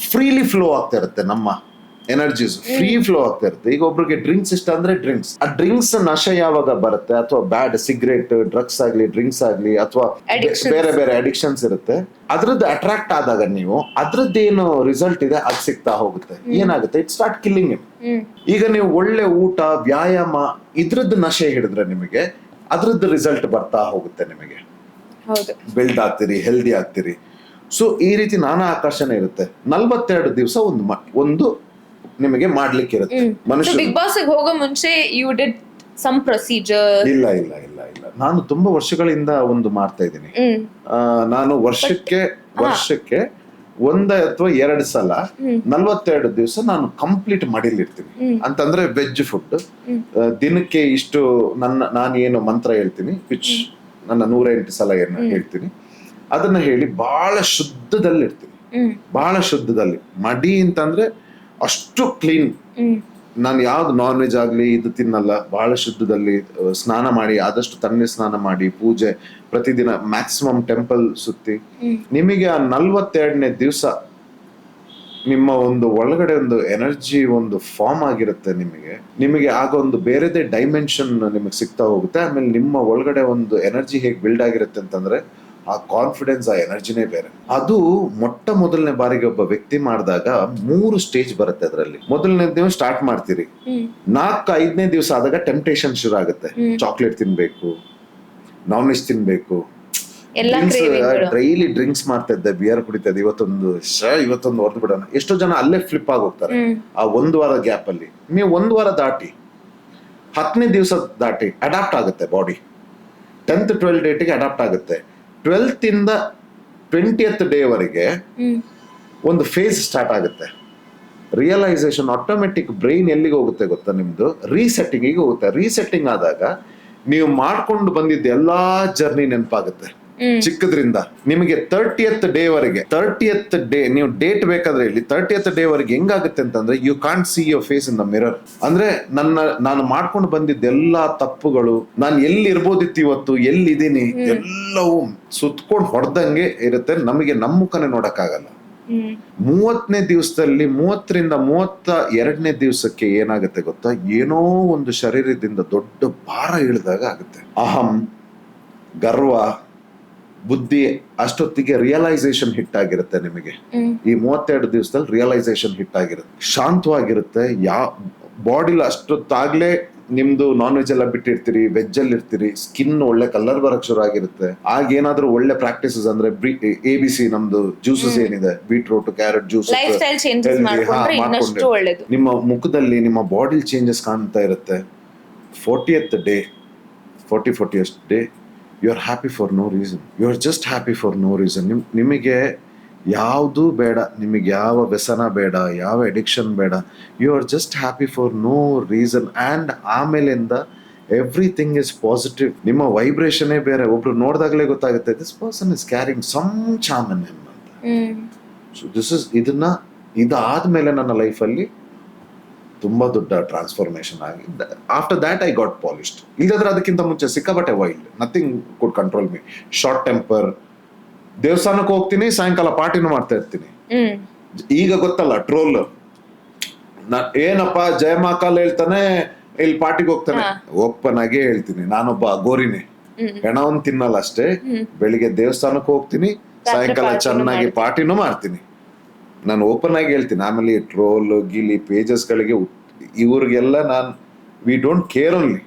ಫ್ರೀಲಿ ಫ್ಲೋ ಆಗ್ತಾ ಇರುತ್ತೆ, ನಮ್ಮ ಎನರ್ಜೀಸ್ ಫ್ರೀ ಫ್ಲೋ ಆಗ್ತಾ ಇರುತ್ತೆ. ಈಗ ಒಬ್ರಿಗೆ ಡ್ರಿಂಕ್ಸ್ ಇಷ್ಟ ಅಂದ್ರೆ ಡ್ರಿಂಕ್ಸ್, ಆ ಡ್ರಿಂಕ್ಸ್ ನಶೆ ಯಾವಾಗ ಬರುತ್ತೆ, ಅಥವಾ ಬ್ಯಾಡ್ ಸಿಗರೇಟ್, ಡ್ರಗ್ಸ್ ಆಗ್ಲಿ, ಡ್ರಿಂಕ್ಸ್ ಆಗ್ಲಿ, ಅಥವಾ ಬೇರೆ ಬೇರೆ ಅಡಿಕ್ಷನ್ಸ್ ಇರುತ್ತೆ, ಅದ್ರದ್ದು ಅಟ್ರಾಕ್ಟ್ ಆದಾಗ ನೀವು ಅದ್ರದ್ದೇನು ರಿಸಲ್ಟ್ ಇದೆ ಅದು ಸಿಗ್ತಾ ಹೋಗುತ್ತೆ. ಏನಾಗುತ್ತೆ, ಇಟ್ ಸ್ಟಾರ್ಟ್ ಕಿಲ್ಲಿಂಗ್ ಇಟ್. ಈಗ ನೀವು ಒಳ್ಳೆ ಊಟ, ವ್ಯಾಯಾಮ, ಇದ್ರದ್ದು ನಶೆ ಹಿಡಿದ್ರೆ ನಿಮಗೆ ಅದ್ರದ್ದು ರಿಸಲ್ಟ್ ಬರ್ತಾ ಹೋಗುತ್ತೆ, ನಿಮಗೆ ಬಿಲ್ಡ್ ಆಗ್ತೀರಿ, ಹೆಲ್ದಿ ಆಗ್ತೀರಿ. ಸೊ ಈ ರೀತಿ ನಾನಾ ಆಕರ್ಷಣೆ ಇರುತ್ತೆ. 42 ದಿವಸ ಒಂದು ನಿಮಗೆ ಮಾಡ್ಲಿಕ್ಕೆ ಇರುತ್ತೆ. ಮನುಷ್ಯ ಬಿಗ್ ಬಾಸ್ ಹೋಗೋ ಮುಂಚೆ ಯು ಡಿಡ್ ಸಮ್ ಪ್ರೊಸೀಜರ್? ಇಲ್ಲ, ನಾನು ತುಂಬಾ ವರ್ಷಗಳಿಂದ ಒಂದು ಮಾಡ್ತಾ ಇದ್ದೀನಿ. ನಾನು ವರ್ಷಕ್ಕೆ 1 ಅಥವಾ 2 ಸಲ 42 ದಿವಸ ನಾನು ಕಂಪ್ಲೀಟ್ ಮಡಿಲಿರ್ತೀನಿ. ಅಂತಂದ್ರೆ ವೆಜ್ ಫುಡ್, ದಿನಕ್ಕೆ ಇಷ್ಟು ನಾನು ಏನು ಮಂತ್ರ ಹೇಳ್ತೀನಿ, ವಿಚ್ ನನ್ನ 108 ಸಲ ಏನು ಹೇಳ್ತೀನಿ, ಅದನ್ನ ಹೇಳಿ ಬಹಳ ಶುದ್ಧದಲ್ಲಿರ್ತೀನಿ. ಬಹಳ ಶುದ್ಧದಲ್ಲಿ, ಮಡಿ ಅಂತಂದ್ರೆ ಅಷ್ಟು ಕ್ಲೀನ್. ನಾನು ಯಾವ್ದು ನಾನ್ ವೆಜ್ ಆಗ್ಲಿ ಇದು ತಿನ್ನಲ್ಲ. ಬಹಳ ಶುದ್ಧದಲ್ಲಿ ಸ್ನಾನ ಮಾಡಿ, ಆದಷ್ಟು ತಣ್ಣೀರ್ ಸ್ನಾನ ಮಾಡಿ, ಪೂಜೆ ಪ್ರತಿದಿನ, ಮ್ಯಾಕ್ಸಿಮಮ್ ಟೆಂಪಲ್ ಸುತ್ತಿ. ನಿಮಗೆ ಆ 42ನೇ ದಿವಸ ನಿಮ್ಮ ಒಂದು ಒಳಗಡೆ ಒಂದು ಎನರ್ಜಿ ಒಂದು ಫಾರ್ಮ್ ಆಗಿರುತ್ತೆ. ನಿಮಗೆ ಆಗ ಒಂದು ಬೇರೆದೇ ಡೈಮೆನ್ಷನ್ ನಿಮಗೆ ಸಿಗ್ತಾ ಹೋಗುತ್ತೆ. ಆಮೇಲೆ ನಿಮ್ಮ ಒಳಗಡೆ ಒಂದು ಎನರ್ಜಿ ಹೇಗೆ ಬಿಲ್ಡ್ ಆಗಿರುತ್ತೆ ಅಂತಂದ್ರೆ ಆ ಕಾನ್ಫಿಡೆನ್ಸ್, ಆ ಎನರ್ಜಿನೇ ಬೇರೆ. ಅದು ಮೊದಲನೇ ಬಾರಿಗೆ ಒಬ್ಬ ವ್ಯಕ್ತಿ ಮಾಡಿದಾಗ 3 ಸ್ಟೇಜ್ ಬರುತ್ತೆ. ಅದರಲ್ಲಿ ಮೊದಲನೇ ದಿವಸ ಸ್ಟಾರ್ಟ್ ಮಾಡ್ತೀರಿ, 4-5ನೇ ದಿವಸ ಆದಾಗ ಟೆಂಪ್ಟೇಷನ್ ಶುರು ಆಗುತ್ತೆ. ಚಾಕ್ಲೇಟ್ ತಿನ್ಬೇಕು, ನಾನ್ ವೆಜ್ ತಿನ್ಬೇಕು, ಡೈಲಿ ಡ್ರಿಂಕ್ಸ್ ಮಾಡ್ತಾ ಇದ್ದೆ, ಬಿಯರ್ ಕುಡಿತಾ ಇದ್ದೆ, ಇವತ್ತೊಂದು ಹೊರದು ಬಿಡೋಣ. ಎಷ್ಟೋ ಜನ ಅಲ್ಲೇ ಫ್ಲಿಪ್ ಆಗಿ ಹೋಗ್ತಾರೆ ಆ 1 ವಾರ ಗ್ಯಾಪ್ ಅಲ್ಲಿ. ನೀವು 1 ವಾರ ದಾಟಿ 10ನೇ ದಿವಸ ದಾಟಿ ಅಡಾಪ್ಟ್ ಆಗುತ್ತೆ ಬಾಡಿ. 10th 12th ಡೇಟಿಗೆ ಅಡಾಪ್ಟ್ ಆಗುತ್ತೆ. 12th ಇಂದ 20th ಡೇ ವರೆಗೆ ಒಂದು ಫೇಸ್ ಸ್ಟಾರ್ಟ್ ಆಗುತ್ತೆ. ರಿಯಲೈಸೇಷನ್ ಆಟೋಮೆಟಿಕ್ ಬ್ರೈನ್ ಎಲ್ಲಿಗೆ ಹೋಗುತ್ತೆ ಗೊತ್ತಾ, ನಿಮ್ದು ರೀಸೆಟ್ಟಿಂಗ್ ಹೋಗುತ್ತೆ. ರೀಸೆಟ್ಟಿಂಗ್ ಆದಾಗ ನೀವು ಮಾಡ್ಕೊಂಡು ಬಂದಿದ್ದ ಎಲ್ಲಾ ಜರ್ನಿ ನೆನಪಾಗುತ್ತೆ ಚಿಕ್ಕದ್ರಿಂದ. ನಿಮಗೆ 30th ಡೇ ವರೆಗೆ, 30th ಡೇ ನೀವು ಡೇಟ್ ಬೇಕಾದ್ರೆ ಇಲ್ಲಿ 30th ಡೇ ವರೆಗೆ ಹೆಂಗಾಗುತ್ತೆ ಅಂತಂದ್ರೆ you can't see your face in the mirror. ಅಂದ್ರೆ ನಾನು ಮಾಡ್ಕೊಂಡು ಬಂದಿದ್ದ ಎಲ್ಲಾ ತಪ್ಪುಗಳು, ನಾನು ಎಲ್ಲಿ ಇರ್ಬೋದಿತ್ತು ಇವತ್ತು, ಎಲ್ಲಿದ್ದೀನಿ, ಎಲ್ಲವೂ ಸುತ್ಕೊಂಡು ಹೊಡೆದಂಗೆ ಇರುತ್ತೆ. ನಮಗೆ ನಮ್ಮ ಮುಖನೇ ನೋಡಕ್ಕಾಗಲ್ಲ. 30ನೇ ದಿವಸದಲ್ಲಿ 30ರಿಂದ 32ನೇ ದಿವಸಕ್ಕೆ ಏನಾಗುತ್ತೆ ಗೊತ್ತಾ, ಏನೋ ಒಂದು ಶರೀರದಿಂದ ದೊಡ್ಡ ಭಾರ ಇಳಿದಾಗ ಆಗುತ್ತೆ. ಅಹಂ, ಗರ್ವ, ಬುದ್ಧಿ ಅಷ್ಟೊತ್ತಿಗೆ ರಿಯಲೈಸೇಷನ್ ಹಿಟ್ ಆಗಿರುತ್ತೆ ನಿಮಗೆ. ಈ 32 ದಿವಸದಲ್ಲಿ ರಿಯಲೈಸೇಷನ್ ಹಿಟ್ ಆಗಿರುತ್ತೆ. ಶಾಂತವಾಗಿರುತ್ತೆ. ಬಾಡಿಲಿ ಅಷ್ಟೊತ್ತಾಗ್ಲೇ ನಿಮ್ದು ನಾನ್ ವೆಜ್ ಎಲ್ಲ ಬಿಟ್ಟಿರ್ತೀರಿ, ವೆಜ್ ಅಲ್ಲಿ ಇರ್ತೀರಿ, ಸ್ಕಿನ್ ಒಳ್ಳೆ ಕಲರ್ ಬರಕ್ ಶುರು ಆಗಿರುತ್ತೆ. ಆಗ ಏನಾದ್ರೂ ಒಳ್ಳೆ ಪ್ರಾಕ್ಟೀಸಸ್ ಅಂದ್ರೆ ABC ನಮ್ದು ಜ್ಯೂಸಸ್ ಏನಿದೆ, ಬೀಟ್ರೂಟ್, ಕ್ಯಾರೆಟ್ ಜ್ಯೂಸ್, ನಿಮ್ಮ ಮುಖದಲ್ಲಿ ನಿಮ್ಮ ಬಾಡಿ ಚೇಂಜಸ್ ಕಾಣ್ತಾ ಇರುತ್ತೆ. 40th day 40th day you are happy for no reason. You are just happy for no reason. ನಿಮಗೆ ಯಾವುದೂ ಬೇಡ, ನಿಮಗೆ ಯಾವ ವ್ಯಸನ ಬೇಡ, ಯಾವ ಅಡಿಕ್ಷನ್ ಬೇಡ. You are just happy for no reason. And ಆಮೇಲಿಂದ ಎವ್ರಿಥಿಂಗ್ ಇಸ್ ಪಾಸಿಟಿವ್. ನಿಮ್ಮ ವೈಬ್ರೇಷನ್ನೇ ಬೇರೆ. ಒಬ್ರು ನೋಡಿದಾಗಲೇ ಗೊತ್ತಾಗುತ್ತೆ this person is carrying some charm in him ಅಂತ. ಸೊ ಇದಾದ್ಮೇಲೆ ನನ್ನ ಲೈಫಲ್ಲಿ ತುಂಬಾ ದೊಡ್ಡ ಟ್ರಾನ್ಸ್ಫಾರ್ಮೇಶನ್ ಆಗಿ, after that I got polished. ಇಲ್ಲದ್ರೆ ಅದಕ್ಕಿಂತ ಮುಂಚೆ ಸಿಕ್ಕಾಬಟ್ಟೆ wild, nothing could control me. Short temper, ದೇವಸ್ಥಾನಕ್ಕೆ ಹೋಗ್ತೀನಿ, ಸಾಯಂಕಾಲ ಪಾರ್ಟಿನೂ ಮಾಡ್ತಾ ಇರ್ತೀನಿ. ಈಗ ಗೊತ್ತಲ್ಲ ಟ್ರೋಲ್, ಏನಪ್ಪ ಜಯಮಾಕಾಲ್ ಹೇಳ್ತಾನೆ ಇಲ್ಲಿ ಪಾರ್ಟಿಗೆ ಹೋಗ್ತಾನೆ, ಓಪನ್ ಆಗೇ ಹೇಳ್ತೀನಿ, ನಾನೊಬ್ಬ ಗೋರಿನೇ, ಹೆಣವನ್ ತಿನ್ನಲ್ಲ ಅಷ್ಟೇ. ಬೆಳಿಗ್ಗೆ ದೇವಸ್ಥಾನಕ್ಕೆ ಹೋಗ್ತೀನಿ, ಸಾಯಂಕಾಲ ಚೆನ್ನಾಗಿ ಪಾರ್ಟಿನೂ ಮಾಡ್ತೀನಿ. ನಾನು ಓಪನ್ ಆಗಿ ಹೇಳ್ತೀನಿ. ಆಮೇಲೆ ಟ್ರೋಲ್ ಗಿಲಿ ಪೇಜಸ್ ಗಳಿಗೆ ಇವ್ರಿಗೆಲ್ಲ we don't care only.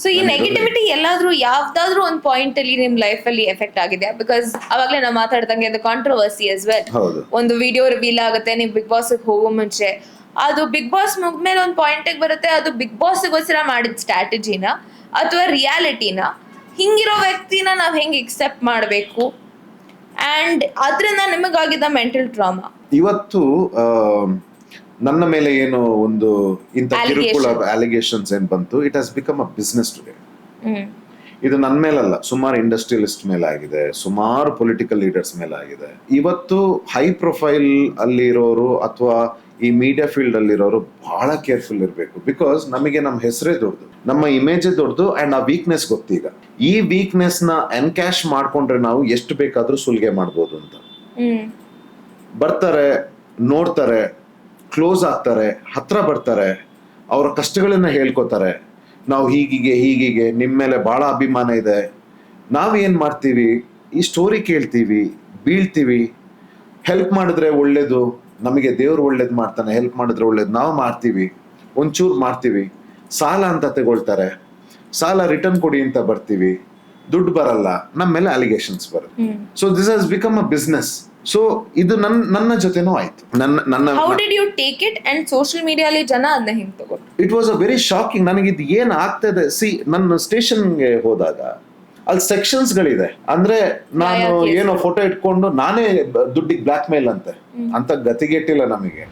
So ಈ ನೆಗೆಟಿವಿಟಿ ಎಲ್ಲಾದ್ರೂ ಯಾವ್ದಾದ್ರು ಒಂದು ಪಾಯಿಂಟ್ ಅಲ್ಲಿ ನಿಮ್ ಲೈಫ್ ಅಲ್ಲಿ ಎಫೆಕ್ಟ್ ಆಗಿದೆ? ಬಿಕಾಸ್ ಅವಾಗ್ಲೇ ನಾವು ಮಾತಾಡ್ದಂಗೆ ಅದು ಕಾಂಟ್ರವರ್ಸಿ as well. ಹೌದು. ಒಂದು ವಿಡಿಯೋ ರಿವೀಲ್ ಆಗುತ್ತೆ ನೀವು ಬಿಗ್ ಬಾಸ್ ಹೋಗೋ ಮುಂಚೆ, ಅದು ಬಿಗ್ ಬಾಸ್ ಮುಗ್ದ್ಮೇಲೆ ಒಂದು ಪಾಯಿಂಟ್ ಬರುತ್ತೆ, ಅದು ಬಿಗ್ ಬಾಸ್ಗೋಸ್ಕರ ಮಾಡಿದ ಸ್ಟ್ರಾಟಜಿನ ಅಥವಾ ರಿಯಾಲಿಟಿನ, ಹಿಂಗಿರೋ ವ್ಯಕ್ತಿನ ನಾವ್ ಹೆಂಗ್ ಎಕ್ಸೆಪ್ಟ್ ಮಾಡ್ಬೇಕು ಅಂಡ್ ಅದ್ರಿಂದ ನಿಮಗಾಗಿದ್ದ ಮೆಂಟಲ್ ಟ್ರಾಮಾ? ಇವತ್ತು ನನ್ನ ಮೇಲೆ ಏನು ಒಂದು ಇಂಥ ಕಿರುಕುಳ ಅಲಿಗೇಷನ್ಸ್ ಏನ್ ಬಂತು, it has become a business today. ಇದು ನನ್ನ ಮೇಲಲ್ಲ, ಸುಮಾರು ಇಂಡಸ್ಟ್ರಿಯಲಿಸ್ಟ್ ಮೇಲೆ ಆಗಿದೆ, ಸುಮಾರು ಪೊಲಿಟಿಕಲ್ ಲೀಡರ್ಸ್ ಮೇಲೆ ಆಗಿದೆ. ಇವತ್ತು ಹೈ ಪ್ರೊಫೈಲ್ ಅಲ್ಲಿರೋರು ಅಥವಾ ಈ ಮೀಡಿಯಾ ಫೀಲ್ಡ್ ಅಲ್ಲಿರೋರು ಬಹಳ ಕೇರ್ಫುಲ್ ಇರಬೇಕು. ಬಿಕಾಸ್ ನಮಗೆ ನಮ್ಮ ಹೆಸರೇ ದೊಡ್ಡದು, ನಮ್ಮ ಇಮೇಜೇ ದೊಡ್ಡದು ಅಂಡ್ ಆ ವೀಕ್ನೆಸ್ ಗೊತ್ತೀಗ. ಈ ವೀಕ್ನೆಸ್ ನ ಎನ್ಕ್ಯಾಶ್ ಮಾಡ್ಕೊಂಡ್ರೆ ನಾವು ಎಷ್ಟು ಬೇಕಾದ್ರೂ ಸುಲಿಗೆ ಮಾಡ್ಬೋದು ಅಂತ. ಬರ್ತಾರೆ, ನೋಡ್ತಾರೆ, ಕ್ಲೋಸ್ ಆಗ್ತಾರೆ, ಹತ್ರ ಬರ್ತಾರೆ, ಅವರ ಕಷ್ಟಗಳನ್ನ ಹೇಳ್ಕೊತಾರೆ. ನಾವು ಹೀಗಿಗೆ ನಿಮ್ಮ ಮೇಲೆ ಬಹಳ ಅಭಿಮಾನ ಇದೆ, ನಾವೇನ್ ಮಾಡ್ತೀವಿ, ಈ ಸ್ಟೋರಿ ಕೇಳ್ತೀವಿ, ಬೀಳ್ತೀವಿ, ಹೆಲ್ಪ್ ಮಾಡಿದ್ರೆ ಒಳ್ಳೇದು, ನಮಗೆ ದೇವ್ರು ಒಳ್ಳೇದು ಮಾಡ್ತಾನೆ, ಹೆಲ್ಪ್ ಮಾಡಿದ್ರೆ ಒಳ್ಳೇದು, ನಾವು ಮಾಡ್ತೀವಿ, ಒಂಚೂರು ಮಾಡ್ತೀವಿ. ಸಾಲ ಅಂತ ತಗೊಳ್ತಾರೆ, ಸಾಲ ರಿಟರ್ನ್ ಕೊಡಿ ಅಂತ ಬರ್ತೀವಿ, ದುಡ್ಡು ಬರಲ್ಲ, ನಮ್ಮ ಮೇಲೆ ಅಲಿಗೇಷನ್ಸ್ ಬರುತ್ತೆ. So this has become a business. So ಇದು ನನ್ನ ಜೊತೆನೂ ಆಯ್ತು. ನನ್ನ how did you take it and social ಮೀಡಿಯಾಲಿ ಜನ ಅದನ್ನ ಹೆಂಗ್ ತಗೊಂಡ್ರು? It was a very shocking. ನನಗೆ ಇದು ಏನ್ ಆಗ್ತದೆ, ನನ್ನ ಸ್ಟೇಷನ್ಗೆ ಹೋದಾಗ ಅಲ್ಲಿ ಸೆಕ್ಷನ್ಸ್ ಗಳಿದೆ. ಅಂದ್ರೆ ನಾನು ಏನೋ ಫೋಟೋ ಇಟ್ಕೊಂಡು ನಾನೇ ದುಡ್ಡಿಗೆ ಬ್ಲಾಕ್ ಮೇಲ್ ಅಂತ ಗತಿಗೆಟ್ಟಿಲ್ಲ ನಮಗೆ.